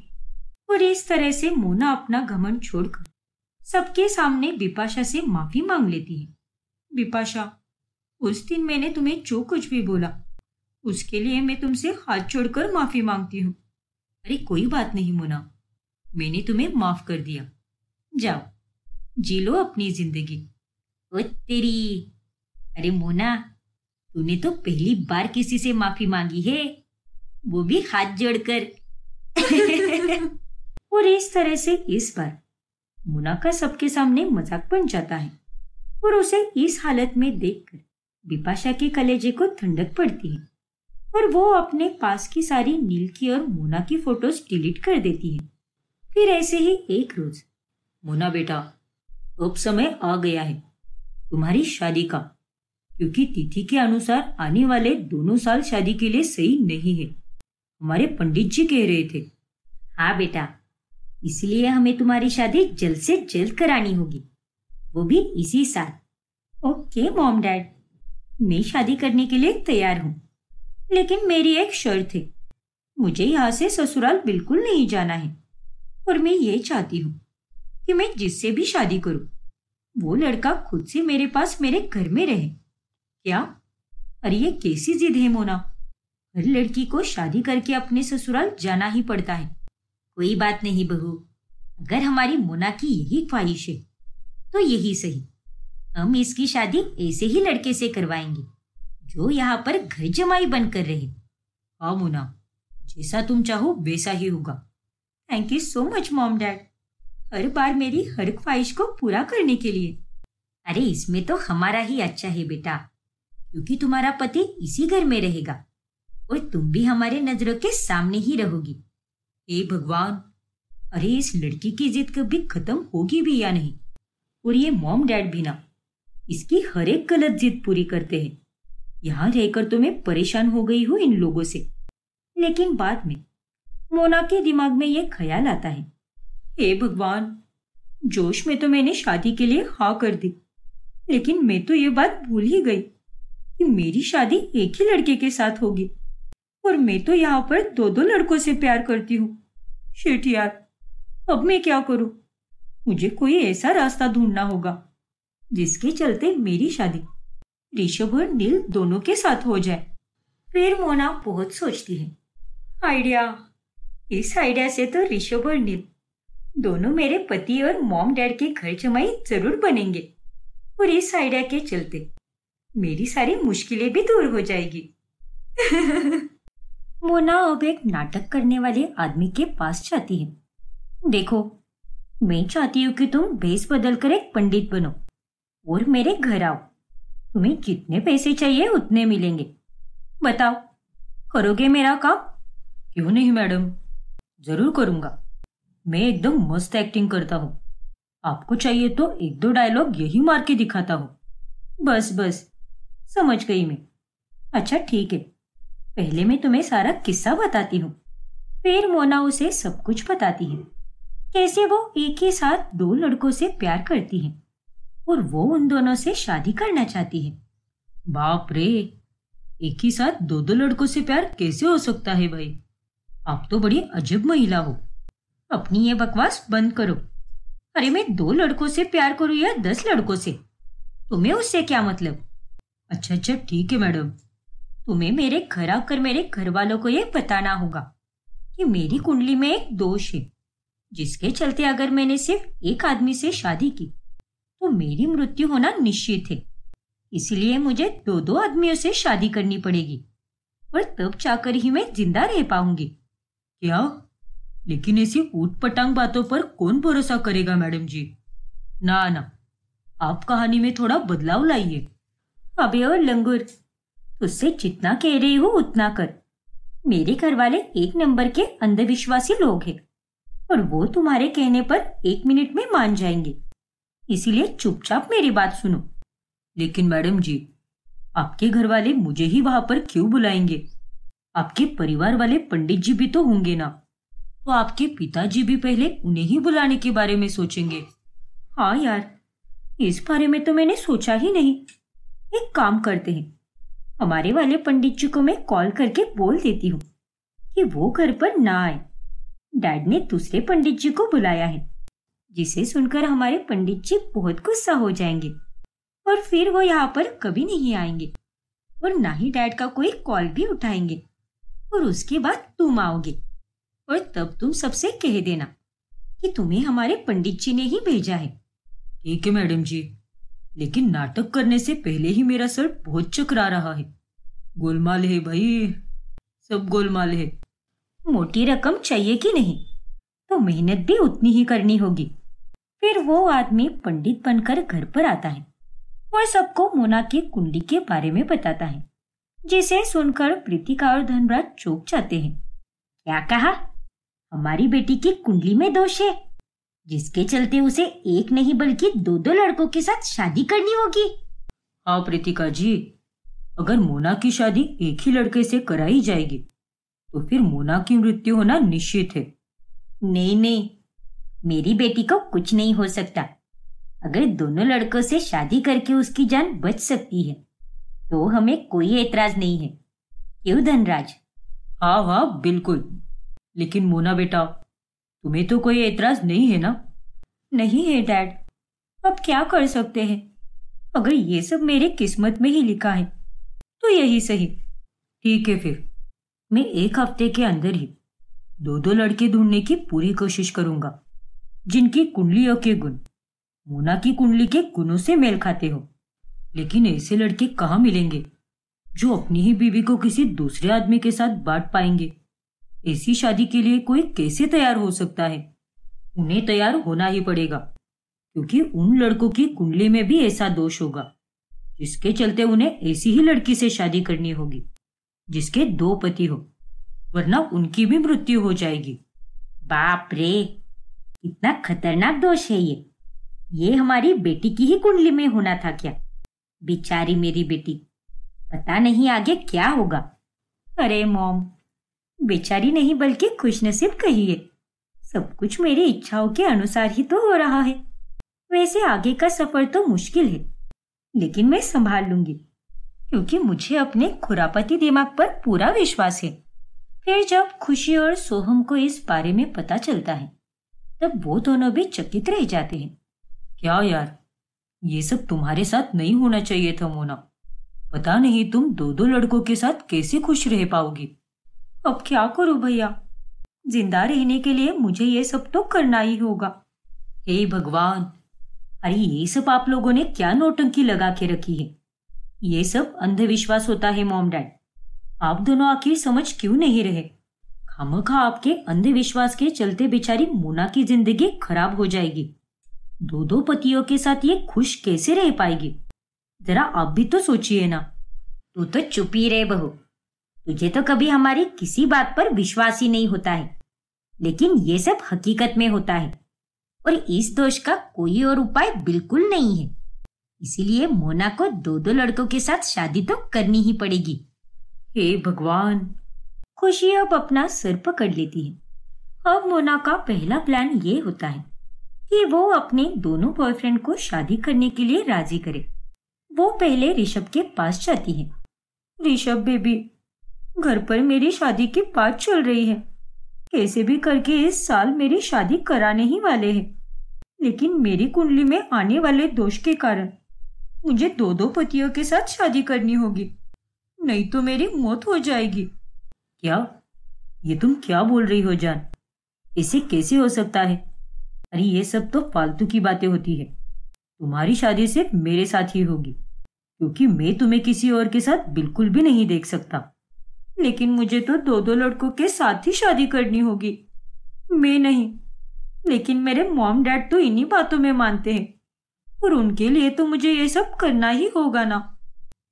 और इस तरह से मोना अपना घमंड छोड़कर सबके सामने बिपाशा से माफी मांग लेती है। बिपाशा, उस दिन मैंने तुम्हें जो कुछ भी बोला उसके लिए मैं तुमसे हाथ जोड़कर माफी मांगती हूँ। अरे कोई बात नहीं मोना, मैंने तुम्हें माफ कर दिया। जाओ, जी लो अपनी जिंदगी। ओ तेरी, अरे मोना, तूने तो पहली बार किसी से माफी मांगी है, वो भी हाथ जोड़कर। और इस तरह से इस बार मोना का सबके सामने मजाक बन जाता है और उसे इस हालत में देखकर बिपाशा के कलेजे को ठंडक पड़ती है और वो अपने पास की सारी नील की और मोना की फोटोज डिलीट कर देती है। फिर ऐसे ही एक रोज, मोना बेटा, अब समय आ गया है तुम्हारी शादी का, क्योंकि तिथि के अनुसार आने वाले दोनों साल शादी के लिए सही नहीं है, हमारे पंडित जी कह रहे थे। हाँ बेटा, इसलिए हमें तुम्हारी शादी जल्द से जल्द करानी होगी, वो भी इसी साल। ओके मॉम डैड, मैं शादी करने के लिए तैयार हूँ, लेकिन मेरी एक शर्त है, मुझे यहाँ से ससुराल बिल्कुल नहीं जाना है और मैं ये चाहती हूँ कि मैं जिससे भी शादी करूँ वो लड़का खुद से मेरे पास मेरे घर में रहे। क्या? अरे ये कैसी जिद है मोना, हर लड़की को शादी करके अपने ससुराल जाना ही पड़ता है। कोई बात नहीं बहू, अगर हमारी मोना की यही ख्वाहिश है तो यही सही, हम इसकी शादी ऐसे ही लड़के से करवाएंगे जो यहाँ पर घर जमाई बनकर रहे। हाँ मोना, जैसा तुम चाहो वैसा ही होगा। Thank you so much mom dad, हर बार मेरी हर ख्वाहिश को पूरा करने के लिए। अरे इसमें तो हमारा ही अच्छा है बेटा, क्योंकि तुम्हारा पति इसी घर में रहेगा और तुम भी हमारे नजरों के सामने ही रहोगी। हे भगवान, अरे इस लड़की की जिद कभी खत्म होगी भी या नहीं? और ये मॉम डैड भी ना, इसकी हर एक गलत जिद पूरी करते हैं। यहाँ रहकर तो मैं परेशान हो गई हूँ इन लोगों से। लेकिन बाद में मोना के दिमाग में ये ख्याल आता है, हे भगवान, जोश में तो मैंने शादी के लिए हाँ कर दी, लेकिन मैं तो ये बात भूल ही गई कि मेरी शादी एक ही लड़के के साथ होगी और मैं तो यहाँ पर दो दो लड़कों से प्यार करती हूँ। शिट यार, अब मैं क्या करूँ? मुझे कोई ऐसा रास्ता ढूंढना होगा जिसके चलते मेरी शादी ऋषभ और नील दोनों के साथ हो जाए। फिर मोना बहुत सोचती है, आइडिया, इस आइडिया से तो ऋषभ और नील दोनों मेरे पति और मॉम डैड के घर जमाई जरूर बनेंगे और इस आइडिया के चलते मेरी सारी मुश्किलें भी दूर हो जाएगी। मोना अब एक नाटक करने वाले आदमी के पास जाती है। देखो, मैं चाहती हूँ कि तुम भेष बदल कर एक पंडित बनो और मेरे घर आओ। तुम्हें जितने पैसे चाहिए उतने मिलेंगे। बताओ, करोगे मेरा काम? क्यों नहीं मैडम, जरूर करूंगा। मैं एकदम मस्त एक्टिंग करता हूँ। आपको चाहिए तो एक दो डायलॉग यही मार के दिखाता हूँ। बस बस, समझ गई मैं। अच्छा ठीक है, पहले मैं तुम्हें सारा किस्सा बताती हूँ। फिर मोना उसे सब कुछ बताती है, कैसे वो एक ही साथ दो लड़कों से प्यार करती है और वो उन दोनों से शादी करना चाहती है। बाप रे, एक ही साथ दो दो लड़कों से प्यार कैसे हो सकता है भाई? आप तो बड़ी अजब महिला हो। अपनी ये बकवास बंद करो। अरे मैं दो लड़कों से प्यार करूं या 10 लड़कों से, तुम्हें उससे क्या मतलब? अच्छा अच्छा, ठीक है मैडम। तुम्हें मेरे घर आकर मेरे घर वालों को ये बताना होगा कि मेरी कुंडली में एक दोष है, जिसके चलते अगर मैंने सिर्फ एक आदमी से शादी की तो मेरी मृत्यु होना निश्चित है। इसलिए मुझे दो दो आदमियों से शादी करनी पड़ेगी और तब जाकर ही मैं जिंदा रह पाऊंगी। क्या? लेकिन ऐसी ऊट पटांग बातों पर कौन भरोसा करेगा मैडम जी? ना ना, आप कहानी में थोड़ा बदलाव लाइए। अबे और लंगूर, तुझसे जितना कह रही हूँ उतना कर। मेरे घर वाले एक नंबर के अंधविश्वासी लोग हैं और वो तुम्हारे कहने पर 1 मिनट में मान जाएंगे। इसीलिए चुपचाप मेरी बात सुनो। लेकिन मैडम जी, आपके घर वाले मुझे ही वहां पर क्यों बुलाएंगे? आपके परिवार वाले पंडित जी भी तो होंगे ना, तो आपके पिताजी भी पहले उन्हें ही बुलाने के बारे में सोचेंगे। हाँ यार, इस बारे में तो मैंने सोचा ही नहीं। एक काम करते हैं, हमारे वाले पंडित जी को मैं कॉल करके बोल देती हूँ कि वो घर पर ना आए। डैड ने दूसरे पंडित जी को बुलाया है, जिसे सुनकर हमारे पंडित जी बहुत गुस्सा हो जाएंगे और फिर वो यहाँ पर कभी नहीं आएंगे और ना ही डैड का कोई कॉल भी उठाएंगे। और उसके बाद तुम आओगे और तब तुम सबसे कह देना कि तुम्हें हमारे पंडित जी ने ही भेजा है। ठीक है मैडम जी, लेकिन नाटक करने से पहले ही मेरा सर बहुत चकरा रहा है। गोलमाल है भाई, सब गोलमाल है। मोटी रकम चाहिए कि नहीं, तो मेहनत भी उतनी ही करनी होगी। फिर वो आदमी पंडित बनकर घर पर आता है और सबको मोना की कुंडली के बारे में बताता है, जिसे सुनकर प्रीतिका और धनराज चौंक जाते हैं। क्या कहा? हमारी बेटी की कुंडली में दोष है, जिसके चलते उसे एक नहीं बल्कि दो दो लड़कों के साथ शादी करनी होगी। हाँ प्रीतिका जी, अगर मोना की शादी एक ही लड़के से कराई जाएगी तो फिर मोना की मृत्यु होना निश्चित है। नहीं नहीं, मेरी बेटी को कुछ नहीं हो सकता। अगर दोनों लड़कों से शादी करके उसकी जान बच सकती है तो हमें कोई एतराज नहीं है। क्यों धनराज? हाँ हाँ बिल्कुल। लेकिन मोना बेटा, तुम्हें तो कोई एतराज नहीं है ना? नहीं है डैड, अब क्या कर सकते हैं। अगर ये सब मेरे किस्मत में ही लिखा है तो यही सही। ठीक है, फिर मैं 1 हफ्ते के अंदर ही दो दो लड़के ढूंढने की पूरी कोशिश करूंगा, जिनकी कुंडलियों के गुण मोना की कुंडली के गुणों से मेल खाते हो। लेकिन ऐसे लड़के कहाँ मिलेंगे जो अपनी ही बीवी को किसी दूसरे आदमी के साथ बांट पाएंगे? ऐसी शादी के लिए कोई कैसे तैयार हो सकता है? उन्हें तैयार होना ही पड़ेगा, क्योंकि उन लड़कों की कुंडली में भी ऐसा दोष होगा, जिसके चलते उन्हें ऐसी ही लड़की से शादी करनी होगी जिसके 2 पति हो, वरना उनकी भी मृत्यु हो जाएगी। बाप रे, कितना खतरनाक दोष है ये हमारी बेटी की ही कुंडली में होना था क्या? बेचारी मेरी बेटी, पता नहीं आगे क्या होगा। अरे मॉम, बेचारी नहीं बल्कि खुशनसीब कहिए। सब कुछ मेरी इच्छाओं के अनुसार ही तो हो रहा है। वैसे आगे का सफर तो मुश्किल है, लेकिन मैं संभाल लूंगी, क्योंकि मुझे अपने खुरापती दिमाग पर पूरा विश्वास है। फिर जब खुशी और सोहम को इस बारे में पता चलता है, तब वो दोनों भी चकित रह जाते हैं। क्या यार, ये सब तुम्हारे साथ नहीं होना चाहिए था मोना। पता नहीं तुम दो दो लड़कों के साथ कैसे खुश रह पाओगी। अब क्या करूं भैया, जिंदा रहने के लिए मुझे ये सब तो करना ही होगा। हे भगवान, अरे ये सब आप लोगों ने क्या नौटंकी लगा के रखी है? ये सब अंधविश्वास होता है मॉम डैड। आप दोनों आखिर समझ क्यों नहीं रहे? खामखा आपके अंधविश्वास के चलते बेचारी मोना की जिंदगी खराब हो जाएगी। दो दो पतियों के साथ ये खुश कैसे रह पाएगी? जरा आप भी तो सोचिए ना। तू तो चुप ही रहे बहू, तुझे तो कभी हमारी किसी बात पर विश्वास ही नहीं होता है। लेकिन ये सब हकीकत में होता है और इस दोष का कोई और उपाय बिल्कुल नहीं है। इसीलिए मोना को दो दो लड़कों के साथ शादी तो करनी ही पड़ेगी। हे भगवान। खुशी अब अपना सिर पकड़ लेती है। अब मोना का पहला प्लान ये होता है कि वो अपने दोनों बॉयफ्रेंड को शादी करने के लिए राजी करे। वो पहले ऋषभ के पास जाती है। ऋषभ बेबी, घर पर मेरी शादी की बात चल रही है। कैसे भी करके इस साल मेरी शादी कराने ही वाले हैं, लेकिन मेरी कुंडली में आने वाले दोष के कारण मुझे दो दो पतियों के साथ शादी करनी होगी, नहीं तो मेरी मौत हो जाएगी। क्या? ये तुम क्या बोल रही हो जान? ऐसे कैसे हो सकता है? अरे ये सब तो फालतू की बातें होती है। तुम्हारी शादी सिर्फ मेरे साथ ही होगी, क्योंकि मैं तुम्हें किसी और के साथ बिल्कुल भी नहीं देख सकता। लेकिन मुझे तो दो दो लड़कों के साथ ही शादी करनी होगी। मैं नहीं, लेकिन मेरे मॉम डैड तो इन्हीं बातों में मानते हैं, और उनके लिए तो मुझे ये सब करना ही होगा ना।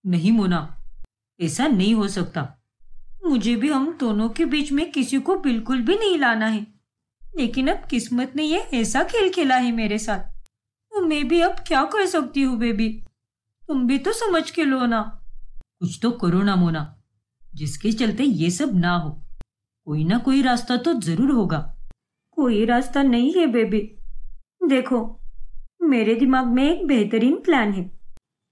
नहीं मोना, ऐसा नहीं हो सकता। मुझे भी हम दोनों के बीच में किसी को बिल्कुल भी नहीं लाना है, लेकिन अब किस्मत ने ये ऐसा खेल खेला है मेरे साथ, तो मैं भी अब क्या कर सकती हूँ बेबी? तुम भी तो समझ के लो ना। कुछ तो करो ना मोना, जिसके चलते ये सब ना हो। कोई ना कोई रास्ता तो जरूर होगा। कोई रास्ता नहीं है बेबी। देखो, मेरे दिमाग में एक बेहतरीन प्लान है।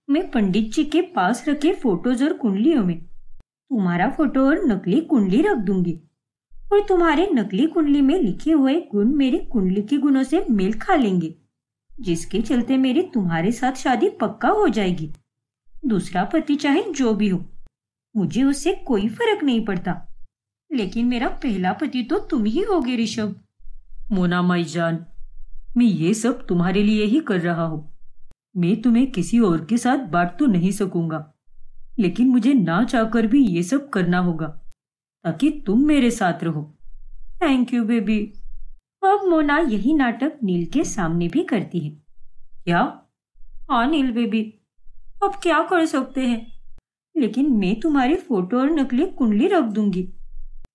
मैं पंडित जी के पास रखे फोटोज और कुंडलियों में तुम्हारा फोटो और नकली कुंडली रख दूंगी, और तुम्हारे नकली कुंडली में लिखे हुए गुण मेरी कुंडली के गुणों से मेल खा लेंगे, जिसके चलते मेरी तुम्हारे साथ शादी पक्का हो जाएगी। दूसरा पति चाहे जो भी हो, मुझे उससे कोई फर्क नहीं पड़ता, लेकिन मेरा पहला पति तो तुम ही होगे ऋषभ। मोना माई जान, मैं ये सब तुम्हारे लिए ही कर रहा हूँ। मैं तुम्हें किसी और के साथ बांट तो नहीं सकूंगा, लेकिन मुझे ना चाहकर भी ये सब करना होगा, ताकि तुम मेरे साथ रहो। Thank you baby. अब मोना यही नाटक नील के सामने भी करती है। क्या? हाँ नील बेबी, अब क्या कर सकते हैं, लेकिन मैं तुम्हारी फोटो और नकली कुंडली रख दूंगी,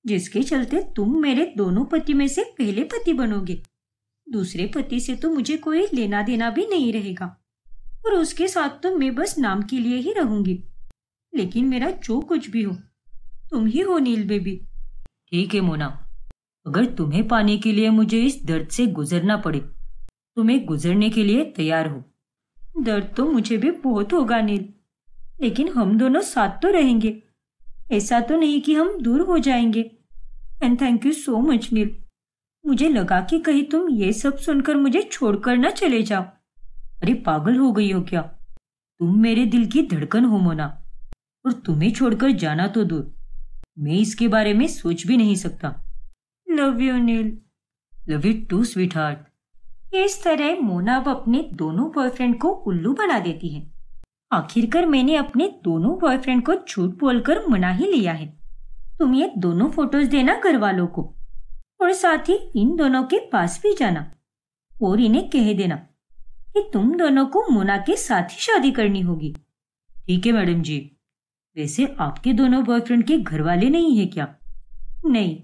जिसके चलते तुम मेरे दोनों पति में से पहले पति बनोगे। दूसरे पति से तो मुझे कोई लेना देना भी नहीं रहेगा, और उसके साथ तो मैं बस नाम के लिए ही रहूंगी, लेकिन मेरा जो कुछ भी हो तुम ही हो नील बेबी। ठीक है मोना, अगर तुम्हें पाने के लिए मुझे इस दर्द से गुजरना पड़े तो मैं गुजरने के लिए तैयार हूँ। दर्द तो मुझे भी बहुत होगा नील, लेकिन हम दोनों साथ तो रहेंगे। ऐसा तो नहीं कि हम दूर हो जाएंगे। And thank you so much Neel. मुझे लगा कि कहीं तुम ये सब सुनकर मुझे छोड़कर न चले जाओ। अरे पागल हो गई हो क्या? तुम मेरे दिल की धड़कन हो मोना, और तुम्हें छोड़कर जाना तो दूर, मैं इसके बारे में सोच भी नहीं सकता। Love you Neel. Love you too sweetheart. इस तरह मोना अब अपने दोनों बॉयफ्रेंड को उल्लू बना देती है। आखिरकार मैंने अपने दोनों बॉयफ्रेंड को झूठ बोलकर मना ही लिया है। तुम ये दोनों फोटोज देना घर वालों को, और साथ ही इन दोनों के पास भी जाना और इन्हें कह देना कि तुम दोनों को मोना के साथ ही शादी करनी होगी। ठीक है मैडम जी। वैसे आपके दोनों बॉयफ्रेंड के घर वाले नहीं है क्या? नहीं,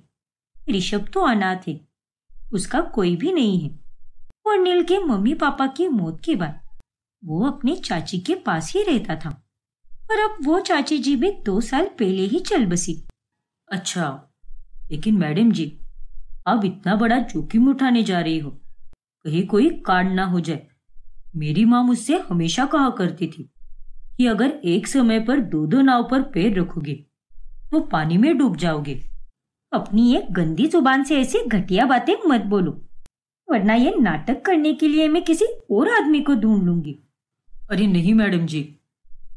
ऋषभ तो अनाथ है, उसका कोई भी नहीं है, और नील के मम्मी पापा की मौत के बाद वो अपनी चाची के पास ही रहता था, और अब वो चाची जी भी 2 साल पहले ही चल बसी। अच्छा, लेकिन मैडम जी, आप इतना बड़ा जोखिम उठाने जा रही हो, कहीं कोई कांड ना हो जाए। मेरी माँ मुझसे हमेशा कहा करती थी कि अगर एक समय पर 2-2 नाव पर पैर रखोगे तो पानी में डूब जाओगे। अपनी ये गंदी जुबान से ऐसी घटिया बातें मत बोलो, वरना ये नाटक करने के लिए मैं किसी और आदमी को ढूंढ लूंगी। अरे नहीं मैडम जी,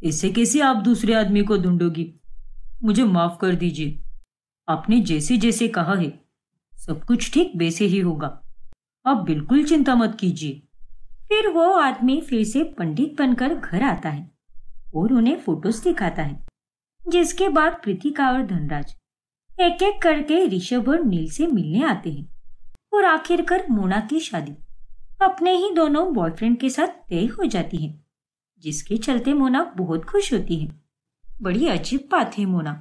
ऐसे कैसे आप दूसरे आदमी को ढूंढोगी? मुझे माफ कर दीजिए। आपने जैसे जैसे कहा है सब कुछ ठीक वैसे ही होगा, आप बिल्कुल चिंता मत कीजिए। फिर वो आदमी फिर से पंडित बनकर घर आता है और उन्हें फोटोज दिखाता है, जिसके बाद प्रीतिका और धनराज एक एक करके ऋषभ और नील से मिलने आते हैं, और आखिरकार मोना की शादी अपने ही दोनों बॉयफ्रेंड के साथ तय हो जाती है, जिसके चलते मोना बहुत खुश होती है। बड़ी अजीब बात है मोना,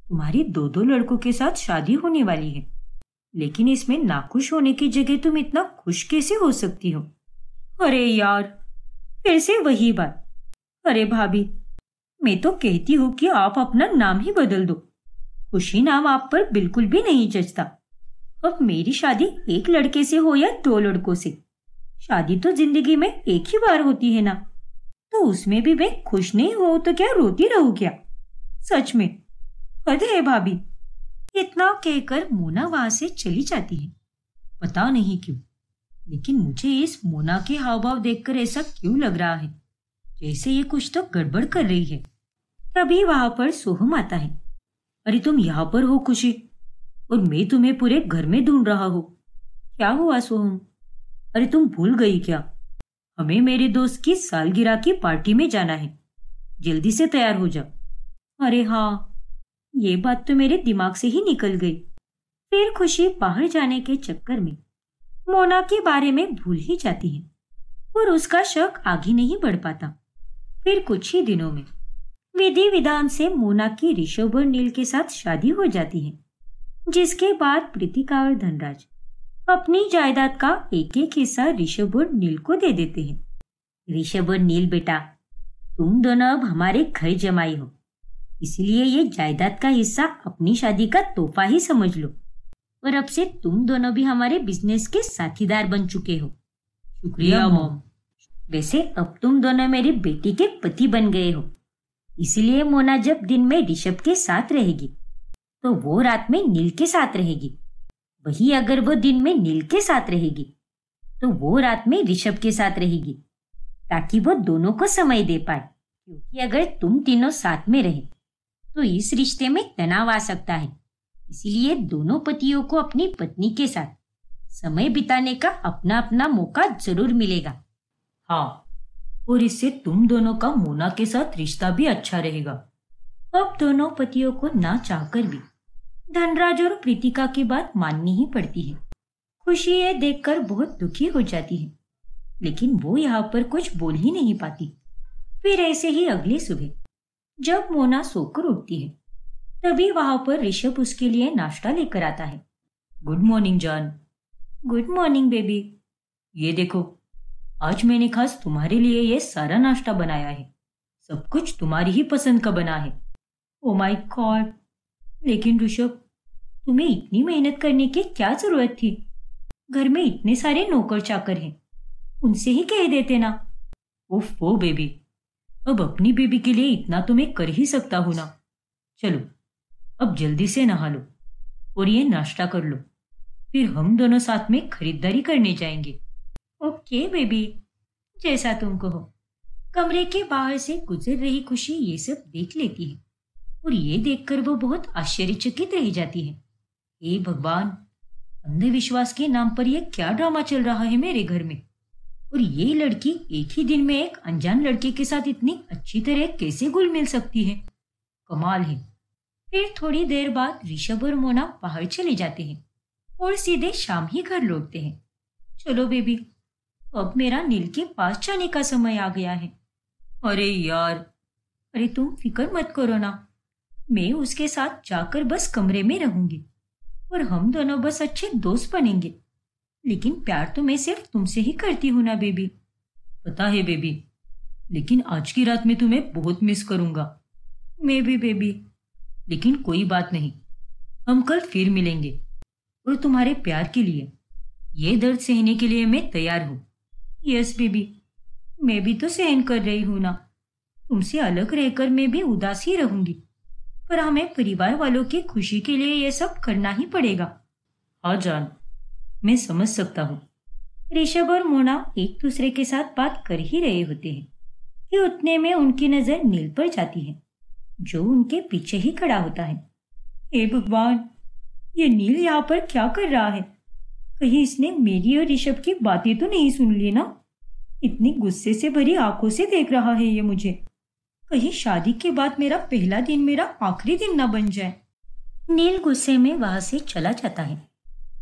तुम्हारी 2-2 लड़कों के साथ शादी होने वाली है, लेकिन इसमें नाखुश होने की जगह तुम इतना खुश कैसे हो सकती हो? अरे यार, फिर से वही बात। अरे भाभी, मैं तो कहती हूँ कि आप अपना नाम ही बदल दो। खुशी नाम आप पर बिल्कुल भी नहीं जचता। अब मेरी शादी एक लड़के से हो या 2 लड़कों से, शादी तो जिंदगी में एक ही बार होती है ना, तो उसमें भी मैं खुश नहीं हूं तो क्या रोती रहूं क्या? सच में हद है भाभी। इतना कहकर मोना वहां से चली जाती है। पता नहीं क्यों, लेकिन मुझे इस मोना के हाव भाव देखकर ऐसा क्यों लग रहा है जैसे ये कुछ तो गड़बड़ कर रही है। तभी वहां पर सोहम आता है। अरे तुम यहाँ पर हो खुशी, और मैं तुम्हें पूरे घर में ढूंढ रहा हूँ। क्या हुआ सोहम? अरे तुम भूल गई क्या? हमें मेरे दोस्त की सालगिरह की पार्टी में जाना है। जल्दी से तैयार हो जा। अरे हाँ, ये बात तो मेरे दिमाग से ही निकल गई। फिर खुशी बाहर जाने के चक्कर में मोना के बारे में भूल ही जाती है और उसका शक आगे नहीं बढ़ पाता। फिर कुछ ही दिनों में विधि विधान से मोना की ऋषभ और नील के साथ शादी हो जाती है, जिसके बाद प्रीतिका और धनराज अपनी जायदाद का एक एक हिस्सा ऋषभ और नील को दे देते हैं। ऋषभ और नील बेटा, तुम दोनों अब हमारे घर जमाई हो, इसलिए ये जायदाद का हिस्सा अपनी शादी का तोहफा ही समझ लो। और अब से तुम दोनों भी हमारे बिजनेस के साथीदार बन चुके हो। शुक्रिया मॉम। वैसे अब तुम दोनों मेरी बेटी के पति बन गए हो, इसलिए मोना जब दिन में ऋषभ के साथ रहेगी तो वो रात में नील के साथ रहेगी। वही अगर वो दिन में नील के साथ रहेगी तो वो रात में ऋषभ के साथ रहेगी, ताकि वो दोनों को समय दे पाए। क्योंकि अगर तुम तीनों साथ में रहे तो इस रिश्ते में तनाव आ सकता है, इसीलिए दोनों पतियों को अपनी पत्नी के साथ समय बिताने का अपना अपना मौका जरूर मिलेगा। हाँ, और इससे तुम दोनों का मोना के साथ रिश्ता भी अच्छा रहेगा। अब दोनों पतियों को ना चाहकर भी धनराज और प्रीतिका की बात माननी ही पड़ती है। खुशी ये देखकर बहुत दुखी हो जाती है, लेकिन वो यहाँ पर कुछ बोल ही नहीं पाती। फिर ऐसे ही अगली सुबह जब मोना सोकर उठती है, तभी वहां पर ऋषभ उसके लिए नाश्ता लेकर आता है। गुड मॉर्निंग जान। Good morning baby. ये देखो, आज मैंने खास तुम्हारे लिए ये सारा नाश्ता बनाया है। सब कुछ तुम्हारी ही पसंद का बना है। ओ माय गॉड, लेकिन ऋषभ, तुम्हें इतनी मेहनत करने की क्या जरूरत थी? घर में इतने सारे नौकर चाकर हैं, उनसे ही कह देते ना। ओफ ओ बेबी, अब अपनी बेबी के लिए इतना तो मैं कर ही सकता हूं ना। चलो अब जल्दी से नहा लो और ये नाश्ता कर लो, फिर हम दोनों साथ में खरीदारी करने जाएंगे। ओके बेबी, जैसा तुम कहो। कमरे के बाहर से गुजर रही खुशी ये सब देख लेती है और ये देखकर वो बहुत आश्चर्यचकित रह जाती है। हे भगवान, अंधविश्वास के नाम पर यह क्या ड्रामा चल रहा है मेरे घर में? और ये लड़की एक ही दिन में एक अनजान लड़के के साथ इतनी अच्छी तरह कैसे घुल मिल सकती है? कमाल है। फिर थोड़ी देर बाद ऋषभ और मोना बाहर चले जाते हैं और सीधे शाम ही घर लौटते हैं। चलो बेबी, अब मेरा नील के पास जाने का समय आ गया है। अरे यार, अरे तुम फिक्र मत करो ना, मैं उसके साथ जाकर बस कमरे में रहूंगी और हम दोनों बस अच्छे दोस्त बनेंगे। लेकिन प्यार तो मैं सिर्फ तुमसे ही करती हूँ ना बेबी। पता है बेबी, लेकिन आज की रात में तुम्हें बहुत मिस करूंगा। मैं भी बेबी। लेकिन कोई बात नहीं, हम कल फिर मिलेंगे और तुम्हारे प्यार के लिए, ये दर्द सहने के लिए मैं तैयार हूँ। यस बेबी, मैं भी तो सहन कर रही हूँ ना। तुमसे अलग रहकर मैं भी उदास ही रहूंगी, पर हमें परिवार वालों की खुशी के लिए यह सब करना ही पड़ेगा। हाँ जान, मैं समझ सकता हूँ। ऋषभ और मोना एक दूसरे के साथ बात कर ही रहे होते हैं कि उतने में उनकी नजर नील पर जाती है, जो उनके पीछे ही खड़ा होता है। हे भगवान, ये नील यहाँ पर क्या कर रहा है? कहीं इसने मेरी और ऋषभ की बातें तो नहीं सुन ली ना? इतनी गुस्से से भरी आंखों से देख रहा है ये मुझे। कहीं शादी के बाद मेरा पहला दिन मेरा आखिरी दिन ना बन जाए। नील गुस्से में वहां से चला जाता है।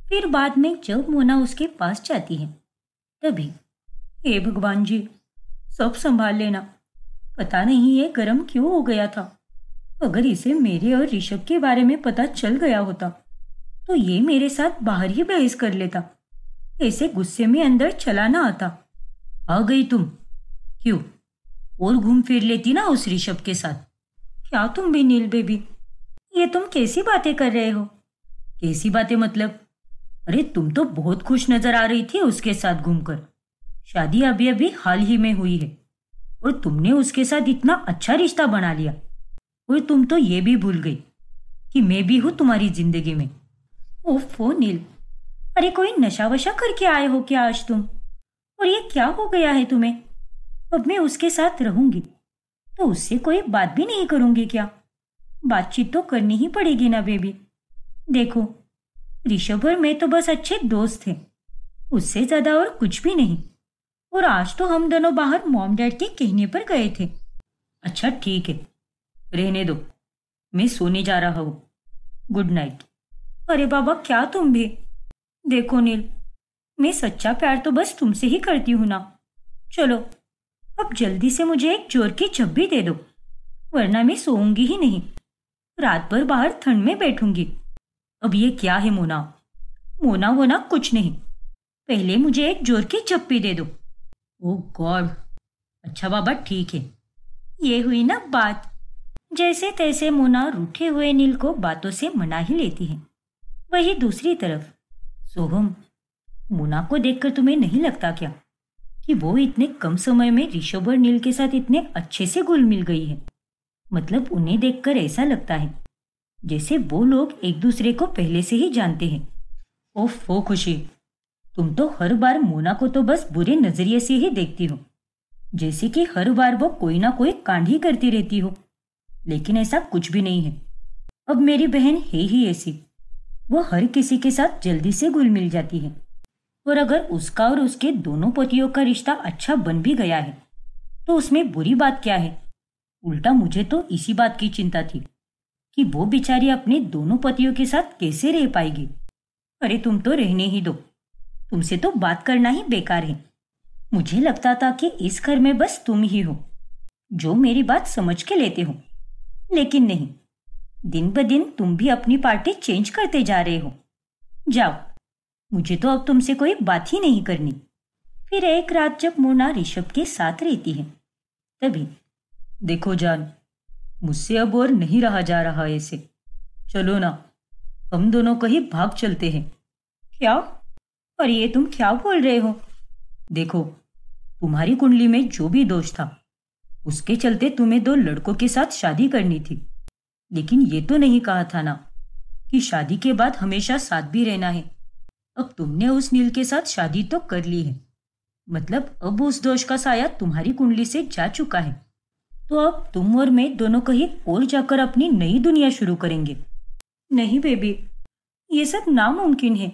फिर बाद में जब मोना उसके पास जाती है, तभी, हे भगवान जी, सब संभाल लेना। पता नहीं ये गर्म क्यों हो गया था। अगर इसे मेरे और ऋषभ के बारे में पता चल गया होता तो ये मेरे साथ बाहर ही बहस कर लेता। ऐसे गुस्से में अंदर चला ना आता। आ गई तुम? क्यों, और घूम फिर लेती ना उस ऋषभ के साथ। क्या तुम भी नील बेबी, ये तुम कैसी बातें कर रहे हो? कैसी बातें मतलब? अरे तुम तो बहुत खुश नजर आ रही थी उसके साथ घूमकर। शादी अभी अभी हाल ही में हुई है और तुमने उसके साथ इतना अच्छा रिश्ता बना लिया, और तुम तो ये भी भूल गई कि मैं भी हूं तुम्हारी जिंदगी में। ओफो नील, अरे कोई नशा वशा करके आए हो क्या आज तुम? और ये क्या हो गया है तुम्हें? अब मैं उसके साथ रहूंगी तो उससे कोई बात भी नहीं करूंगी क्या? बातचीत तो करनी ही पड़ेगी ना बेबी। देखो, ऋषभ और मैं तो बस अच्छे दोस्त थे, उससे ज्यादा और कुछ भी नहीं। और आज तो हम दोनों बाहर मॉम डैड के कहने पर गए थे। अच्छा ठीक है, रहने दो, मैं सोने जा रहा हूँ। Good night. अरे बाबा, क्या तुम भी? देखो नील, मैं सच्चा प्यार तो बस तुमसे ही करती हूँ ना। चलो, अब जल्दी से मुझे एक जोर की झप्पी दे दो, वरना मैं सोऊंगी ही नहीं। रात भर बाहर ठंड में बैठूंगी। अब ये क्या है मोना? मोना वोना कुछ नहीं, पहले मुझे एक जोर की झप्पी दे दो। ओह गॉड। अच्छा बाबा ठीक है। ये हुई ना बात। जैसे तैसे मोना रूठे हुए नील को बातों से मना ही लेती है। वही दूसरी तरफ सोहम, मोना को देखकर तुम्हें नहीं लगता क्या कि वो इतने कम समय में ऋषभ और नील के साथ इतने अच्छे से घुल मिल गई है? मतलब उन्हें देखकर ऐसा लगता है जैसे वो लोग एक दूसरे को पहले से ही जानते हैं। ओफो खुशी, तुम तो हर बार मोना को तो बस बुरे नजरिए से ही देखती हो, जैसे कि हर बार वो कोई ना कोई कांड ही करती रहती हो। लेकिन ऐसा कुछ भी नहीं है। अब मेरी बहन है ही ऐसी, वो हर किसी के साथ जल्दी से घुल मिल जाती है। और अगर उसका और उसके दोनों पतियों का रिश्ता अच्छा बन भी गया है तो उसमें बुरी बात क्या है? उल्टा मुझे तो इसी बात की चिंता थी कि वो बेचारी अपने दोनों पतियों के साथ कैसे रह पाएगी। अरे तुम तो रहने ही दो, तुमसे तो बात करना ही बेकार है। मुझे लगता था कि इस घर में बस तुम ही हो जो मेरी बात समझ के लेते हो, लेकिन नहीं, दिन ब दिन तुम भी अपनी पार्टी चेंज करते जा रहे हो। जाओ, मुझे तो अब तुमसे कोई बात ही नहीं करनी। फिर एक रात जब मोना ऋषभ के साथ रहती है तभी, देखो जान, मुझसे अब और नहीं रहा जा रहा ऐसे। चलो ना, हम दोनों कहीं भाग चलते हैं। क्या? और ये तुम क्या बोल रहे हो? देखो, तुम्हारी कुंडली में जो भी दोष था उसके चलते तुम्हें दो लड़कों के साथ शादी करनी थी, लेकिन ये तो नहीं कहा था ना कि शादी के बाद हमेशा साथ भी रहना है। अब तुमने उस नील के साथ शादी तो कर ली है, मतलब अब उस दोष का साया तुम्हारी कुंडली से जा चुका है। तो अब तुम और मैं दोनों कहीं और जाकर अपनी नई दुनिया शुरू करेंगे। नहीं बेबी, ये सब नामुमकिन है।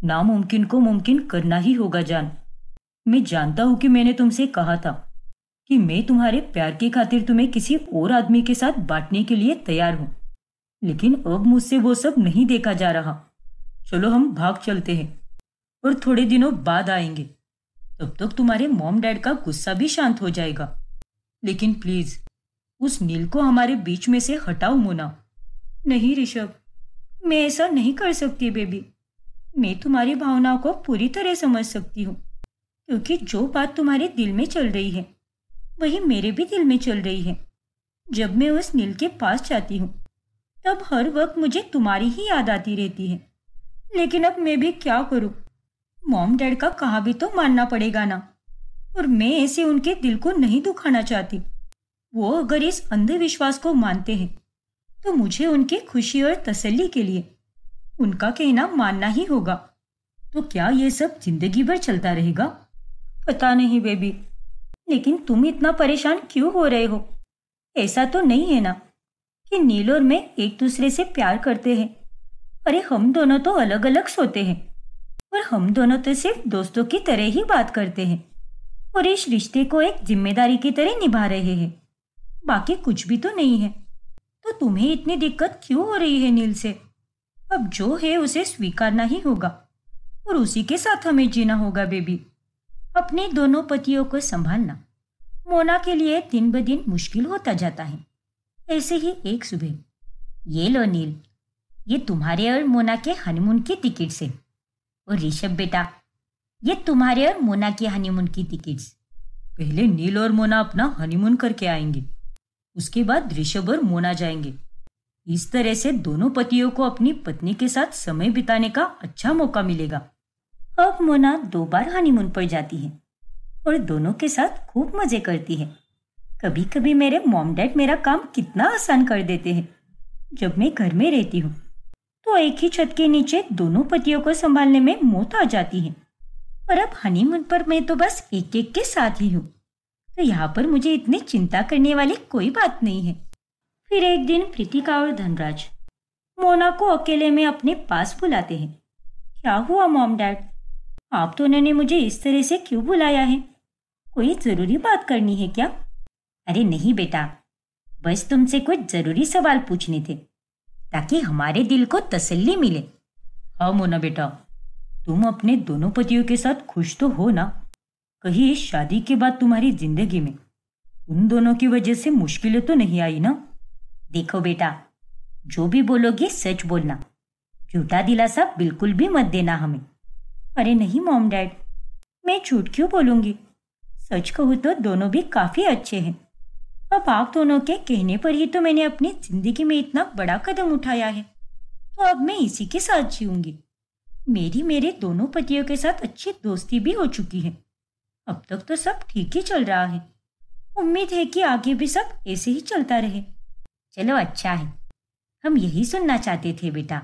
नामुमकिन को मुमकिन करना ही होगा जान। मैं जानता हूं कि मैंने तुमसे कहा था कि मैं तुम्हारे प्यार की खातिर तुम्हें किसी और आदमी के साथ बांटने के लिए तैयार हूं, लेकिन अब मुझसे वो सब नहीं देखा जा रहा। चलो हम भाग चलते हैं और थोड़े दिनों बाद आएंगे। तब तक तुम्हारे मॉम डैड का गुस्सा भी शांत हो जाएगा। लेकिन प्लीज उस नील को हमारे बीच में से हटाओ मोना। नहीं ऋषभ, मैं ऐसा नहीं कर सकती बेबी। मैं तुम्हारी भावनाओं को पूरी तरह समझ सकती हूँ, क्योंकि जो बात तुम्हारे दिल में चल रही है वही मेरे भी दिल में चल रही है। जब मैं उस नील के पास जाती हूँ तब हर वक्त मुझे तुम्हारी ही याद आती रहती है। लेकिन अब मैं भी क्या करूँ? मॉम डैड का कहा भी तो मानना पड़ेगा ना, और मैं ऐसे उनके दिल को नहीं दुखाना चाहती। वो अगर इस अंधविश्वास को मानते हैं तो मुझे उनकी खुशी और तसल्ली के लिए उनका कहना मानना ही होगा। तो क्या ये सब जिंदगी भर चलता रहेगा? पता नहीं बेबी, लेकिन तुम इतना परेशान क्यों हो रहे हो? ऐसा तो नहीं है ना कि नील और मैं एक दूसरे से प्यार करते हैं। अरे हम दोनों तो अलग अलग सोते हैं और हम दोनों तो सिर्फ दोस्तों की तरह ही बात करते हैं और इस रिश्ते को एक जिम्मेदारी की तरह निभा रहे हैं। बाकी कुछ भी तो नहीं है। तो तुम्हें इतनी दिक्कत क्यों हो रही है नील से? अब जो है उसे स्वीकारना ही होगा और उसी के साथ हमें जीना होगा बेबी। अपने दोनों पतियों को संभालना मोना के लिए दिन ब दिन मुश्किल होता जाता है। ऐसे ही एक सुबह, ये लो नील, ये तुम्हारे और मोना के हनीमून की टिकट्स है। और ऋषभ बेटा, ये तुम्हारे और मोना की हनीमून की टिकट्स। पहले नील और मोना अपना हनीमून करके आएंगे, उसके बाद ऋषभ और मोना जाएंगे। इस तरह से दोनों पतियों को अपनी पत्नी के साथ समय बिताने का अच्छा मौका मिलेगा। अब मोना 2 बार हनीमून पर जाती है और दोनों के साथ खूब मजे करती है। कभी कभी मेरे मॉम डैड मेरा काम कितना आसान कर देते हैं। जब मैं घर में रहती हूँ तो एक ही छत के नीचे दोनों पतियों को संभालने में मौत आ जाती है, और अब हनीमून पर मैं तो बस एक एक के साथ ही हूँ। तो यहाँ पर मुझे इतनी चिंता करने वाली कोई बात नहीं है। फिर एक दिन प्रीतिका और धनराज मोना को अकेले में अपने पास बुलाते हैं। क्या हुआ मॉम डैड, आप दोनों ने मुझे इस तरह से क्यों बुलाया है? कोई जरूरी बात करनी है क्या? अरे नहीं बेटा, बस तुमसे कुछ जरूरी सवाल पूछने थे ताकि हमारे दिल को तसल्ली मिले। हाँ मोना बेटा, तुम अपने दोनों पतियों के साथ खुश तो हो ना? कहीं इस शादी के बाद तुम्हारी जिंदगी में उन दोनों की वजह से मुश्किलें तो नहीं आई ना? देखो बेटा, जो भी बोलोगे सच बोलना, झूठा दिलासा बिल्कुल भी मत देना हमें। अरे नहीं मॉम डैड, मैं झूठ क्यों बोलूंगी? सच कहूँ तो दोनों भी काफी अच्छे हैं। अब आप दोनों के कहने पर ही तो मैंने अपनी जिंदगी में इतना बड़ा कदम उठाया है, तो अब मैं इसी के साथ जीऊंगी। मेरे दोनों पतियों के साथ अच्छी दोस्ती भी हो चुकी है। अब तक तो सब ठीक ही चल रहा है। उम्मीद है कि आगे भी सब ऐसे ही चलता रहे। चलो अच्छा है, हम यही सुनना चाहते थे बेटा।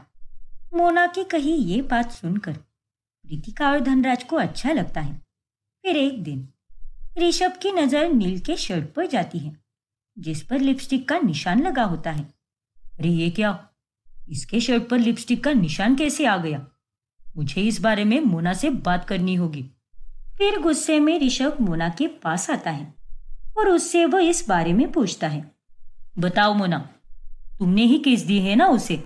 मोना की कही ये बात सुनकर प्रीतिका और धनराज को अच्छा लगता है। फिर एक दिन ऋषभ की नजर नील के शर्ट पर जाती है जिस पर लिपस्टिक का निशान लगा होता है। अरे ये क्या, इसके शर्ट पर लिपस्टिक का निशान कैसे आ गया? मुझे इस बारे में मोना से बात करनी होगी। फिर गुस्से में ऋषभ मोना के पास आता है और उससे वो इस बारे में पूछता है। बताओ मोना, तुमने ही केस दी है ना उसे,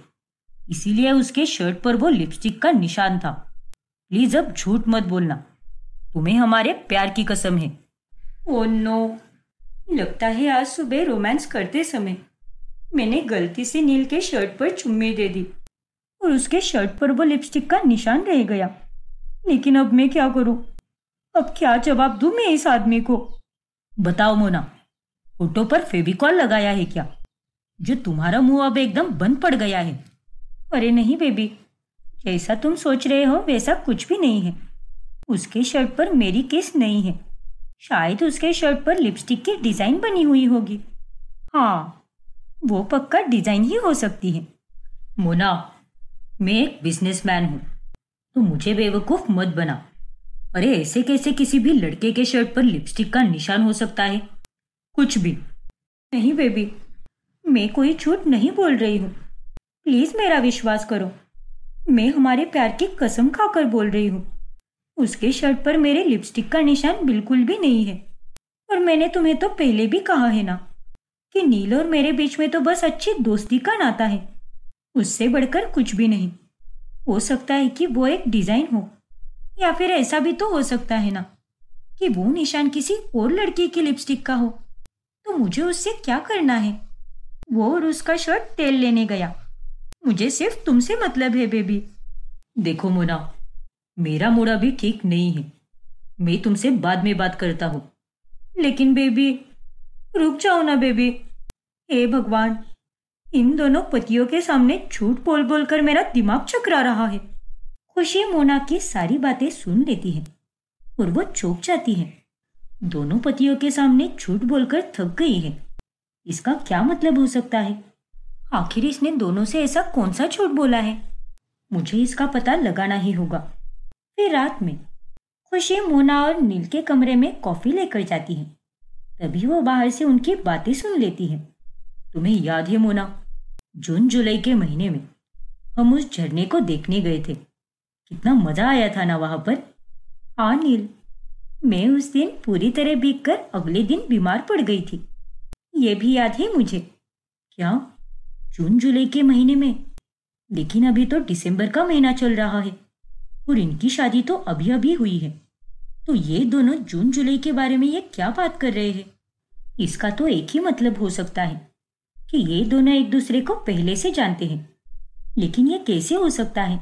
इसीलिए उसके शर्ट पर वो लिपस्टिक का निशान था। प्लीज अब झूठ मत बोलना, तुम्हें हमारे प्यार की कसम है। ओह नो, लगता है आज सुबह रोमांस करते समय मैंने गलती से नील के शर्ट पर चुम्मी दे दी और उसके शर्ट पर वो लिपस्टिक का निशान रह गया। लेकिन अब मैं क्या करूं? अब क्या जवाब दूं मैं इस आदमी को? बताओ मोना, फोटो पर फेविकॉल लगाया है क्या, जो तुम्हारा मुंह अब एकदम बंद पड़ गया है? अरे नहीं बेबी, जैसा तुम सोच रहे हो वैसा कुछ भी नहीं है। उसके शर्ट पर मेरी किस नहीं है, शायद उसके शर्ट पर लिपस्टिक की डिजाइन बनी हुई होगी। हाँ, वो पक्का डिजाइन ही हो सकती है। मोना, मैं एक बिजनेसमैन हूँ, तो मुझे बेवकूफ मत बना। अरे ऐसे कैसे किसी भी लड़के के शर्ट पर लिपस्टिक का निशान हो सकता है? कुछ भी नहीं बेबी, मैं कोई झूठ नहीं बोल रही हूँ। प्लीज मेरा विश्वास करो, मैं हमारे प्यार की कसम खाकर बोल रही हूँ। उसके शर्ट पर मेरे लिपस्टिक का निशान बिल्कुल भी नहीं है। और मैंने तुम्हें तो पहले भी कहा है ना कि नील और मेरे बीच में तो बस अच्छी दोस्ती का नाता है, उससे बढ़कर कुछ भी नहीं। हो सकता है कि वो एक डिजाइन हो, या फिर ऐसा भी तो हो सकता है ना कि वो निशान किसी और लड़की की लिपस्टिक का हो। तो मुझे उससे क्या करना है? वो और उसका शर्ट तेल लेने गया, मुझे सिर्फ तुमसे मतलब है बेबी। देखो मोना, मेरा मूड अभी ठीक नहीं है, मैं तुमसे बाद में बात करता हूँ। लेकिन बेबी, रुक जाओ ना बेबी। हे भगवान, इन दोनों पतियों के सामने झूठ बोल बोल कर मेरा दिमाग चकरा रहा है। खुशी मोना की सारी बातें सुन लेती है और वो चौंक जाती है। दोनों पतियों के सामने झूठ बोलकर थक गई है। इसका क्या मतलब हो सकता है? आखिर इसने दोनों से ऐसा कौन सा झूठ बोला है? मुझे इसका पता लगाना ही होगा। फिर रात में खुशी मोना और नील के कमरे में कॉफी लेकर जाती है। तभी वो बाहर से उनकी बातें सुन लेती है। तुम्हें याद है मोना, जून जुलाई के महीने में हम उस झरने को देखने गए थे, कितना मजा आया था ना वहां पर। हाँ नील, मैं उस दिन पूरी तरह भीगकर अगले दिन बीमार पड़ गई थी, ये भी याद है मुझे। क्या, जून जुलाई के महीने में? लेकिन अभी तो दिसंबर का महीना चल रहा है और इनकी शादी तो अभी अभी हुई है। तो ये दोनों जून जुलाई के बारे में ये क्या बात कर रहे हैं? इसका तो एक ही मतलब हो सकता है कि ये दोनों एक दूसरे को पहले से जानते हैं। लेकिन ये कैसे हो सकता है?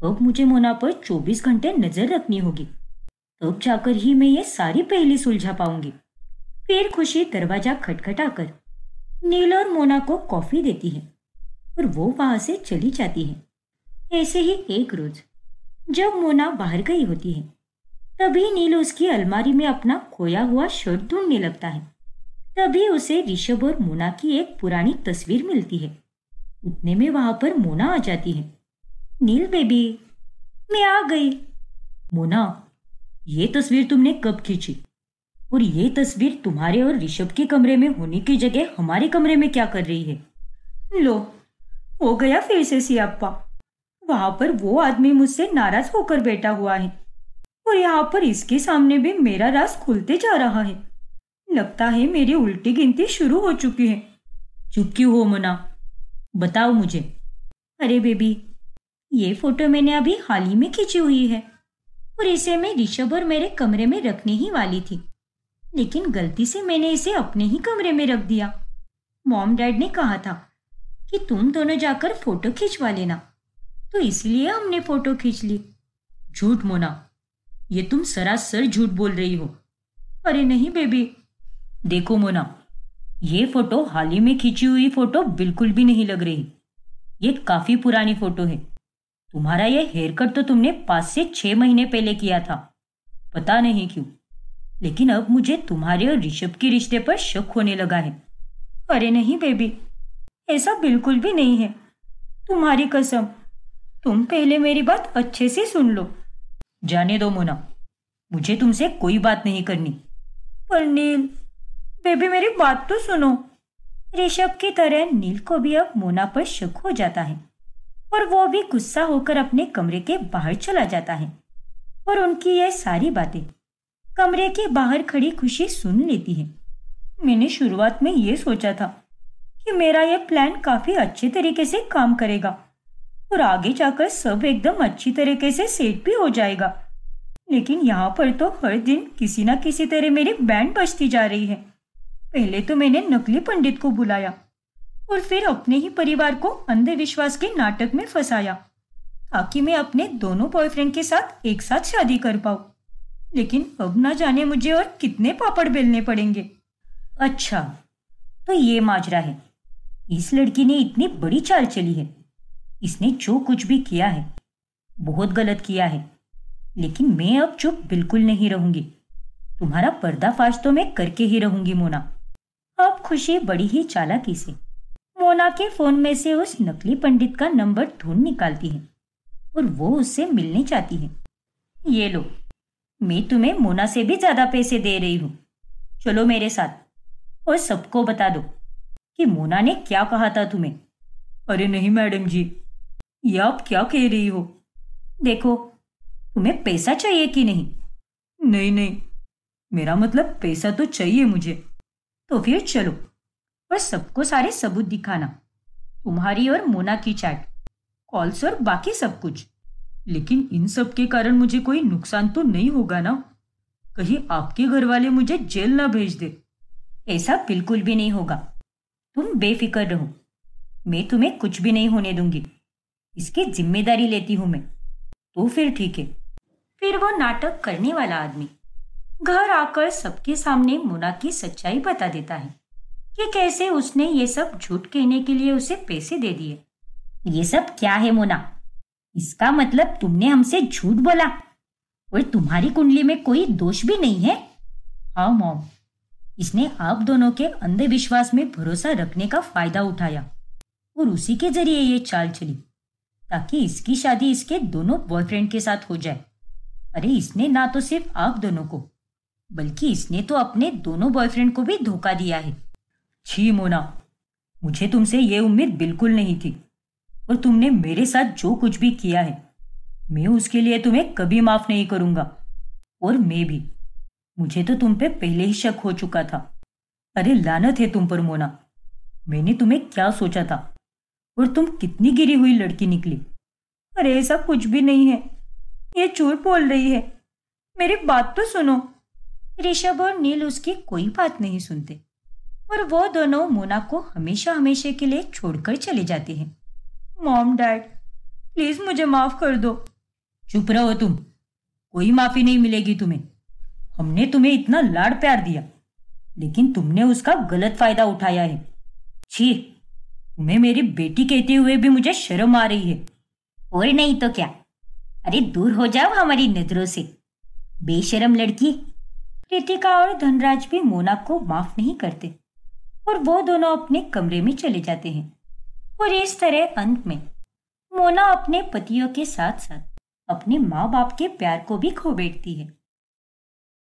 अब मुझे मोना पर 24 घंटे नजर रखनी होगी, तब जाकर ही मैं ये सारी पहेली सुलझा पाऊंगी। फिर खुशी दरवाजा खटखटाकर नील और मोना को कॉफी देती है और वो वहां से चली जाती है। ऐसे ही एक रोज जब मोना बाहर गई होती है, तभी नील उसकी अलमारी में अपना खोया हुआ शर्ट ढूंढने लगता है। तभी उसे ऋषभ और मोना की एक पुरानी तस्वीर मिलती है। उतने में वहां पर मोना आ जाती है। नील बेबी, मैं आ गई। मोना, ये तस्वीर तुमने कब खींची और ये तस्वीर तुम्हारे और ऋषभ के कमरे में होने की जगह हमारे कमरे में क्या कर रही है? लो, हो गया फिर से सियाप्पा। वहां पर वो आदमी मुझसे नाराज होकर बैठा हुआ है और यहाँ पर इसके सामने भी मेरा राज खुलते जा रहा है। लगता है मेरी उल्टी गिनती शुरू हो चुकी है। चुप क्यों हो मोना? बताओ मुझे। अरे बेबी, ये फोटो मैंने अभी हाल ही में खींची हुई है और इसे मैं ऋषभ और मेरे कमरे में रखने ही वाली थी, लेकिन गलती से मैंने इसे अपने ही कमरे में रख दिया। मॉम डैड ने कहा था कि तुम दोनों जाकर फोटो खिंचवा लेना, तो इसलिए हमने फोटो खींच ली। झूठ मोना, ये तुम सरासर झूठ बोल रही हो। अरे नहीं बेबी। देखो मोना, ये फोटो हाल ही में खींची हुई फोटो बिल्कुल भी नहीं लग रही। ये काफी पुरानी फोटो है। तुम्हारा ये हेयर कट तो तुमने 5 से 6 महीने पहले किया था। पता नहीं क्यों, लेकिन अब मुझे तुम्हारे और ऋषभ के रिश्ते पर शक होने लगा है। अरे नहीं बेबी, ऐसा बिल्कुल भी नहीं है। तुम्हारी कसम। तुम पहले मेरी बात अच्छे से सुन लो। जाने दो मोना, मुझे तुमसे कोई बात नहीं करनी। पर नील, बेबी मेरी बात तो सुनो। ऋषभ की तरह नील को भी अब मोना पर शक हो जाता है और वो भी गुस्सा होकर अपने कमरे के बाहर चला जाता है और उनकी यह सारी बातें कमरे के बाहर खड़ी खुशी सुन लेती है। मैंने शुरुआत में ये सोचा था कि मेरा यह प्लान काफी अच्छे तरीके से काम करेगा और आगे जाकर सब एकदम अच्छी तरीके से सेट भी हो जाएगा, लेकिन यहाँ पर तो हर दिन किसी ना किसी तरह मेरी बैंड बजती जा रही है। पहले तो मैंने नकली पंडित को बुलाया और फिर अपने ही परिवार को अंधविश्वास के नाटक में फंसाया ताकि मैं अपने दोनों बॉयफ्रेंड के साथ एक साथ शादी कर पाऊं। लेकिन अब ना जाने मुझे और कितने पापड़ बेलने पड़ेंगे। अच्छा, तो ये माजरा है। इस लड़की ने इतनी बड़ी चाल चली है। इसने जो कुछ भी किया है बहुत गलत किया है, लेकिन मैं अब चुप बिल्कुल नहीं रहूंगी। तुम्हारा पर्दाफाश तो मैं करके ही रहूंगी मोना। अब खुशी बड़ी ही चालाकी से मोना के फोन में से उस नकली पंडित का नंबर ढूंढ निकालती है और वो उससे मिलने चाहती है। ये लो, मैं तुम्हें मोना से भी ज्यादा पैसे दे रही हूँ। चलो मेरे साथ और सबको बता दो कि मोना ने क्या कहा था तुम्हें। अरे नहीं मैडम जी, ये आप क्या कह रही हो? देखो, तुम्हें पैसा चाहिए कि नहीं? नहीं नहीं, मेरा मतलब पैसा तो चाहिए मुझे। तो फिर चलो और सबको सारे सबूत दिखाना, तुम्हारी और मोना की चैट, कॉल्स और बाकी सब कुछ। लेकिन इन सब के कारण मुझे कोई नुकसान तो नहीं होगा ना? कहीं आपके घर वाले मुझे जेल ना भेज दे। ऐसा बिल्कुल भी नहीं होगा, तुम बेफिक्र रहो। मैं तुम्हें कुछ भी नहीं होने दूंगी, इसकी जिम्मेदारी लेती हूं मैं। तो फिर ठीक है। फिर वो नाटक करने वाला आदमी घर आकर सबके सामने मोना की सच्चाई बता देता है कि कैसे उसने ये सब झूठ कहने के लिए उसे पैसे दे दिए। ये सब क्या है मोना? इसका मतलब तुमने हमसे झूठ बोला और तुम्हारी कुंडली में कोई दोष भी नहीं है? हाँ मॉम, इसने आप दोनों के अंधविश्वास में भरोसा रखने का फायदा उठाया और उसी के जरिए ये चाल चली ताकि इसकी शादी इसके दोनों बॉयफ्रेंड के साथ हो जाए। अरे इसने ना तो सिर्फ आप दोनों को, बल्कि इसने तो अपने दोनों बॉयफ्रेंड को भी धोखा दिया है। छी मोना, मुझे तुमसे ये उम्मीद बिल्कुल नहीं थी और तुमने मेरे साथ जो कुछ भी किया है मैं उसके लिए तुम्हें कभी माफ नहीं करूंगा। और मैं भी, मुझे तो तुम पे पहले ही शक हो चुका था। अरे लानत है तुम पर मोना, मैंने तुम्हें क्या सोचा था और तुम कितनी गिरी हुई लड़की निकली। अरे ऐसा कुछ भी नहीं है, ये झूठ बोल रही है। मेरी बात तो सुनो। ऋषभ और नील उसकी कोई बात नहीं सुनते और वो दोनों मोना को हमेशा हमेशा के लिए छोड़कर चले जाते हैं। मॉम डैड, प्लीज मुझे माफ कर दो। चुप रहो तुम, कोई माफी नहीं मिलेगी तुम्हें। हमने तुम्हें इतना लाड प्यार दिया, लेकिन तुमने उसका गलत फायदा उठाया है। छी, तुम्हें मेरी बेटी कहते हुए भी मुझे शर्म आ रही है। और नहीं तो क्या। अरे दूर हो जाओ हमारी नजरों से, बेशरम लड़की। कृतिका और धनराज भी मोना को माफ नहीं करते और वो दोनों अपने कमरे में चले जाते हैं। और इस तरह अंत में मोना अपने पतियों के साथ साथ अपने माँ बाप के प्यार को भी खो बैठती है।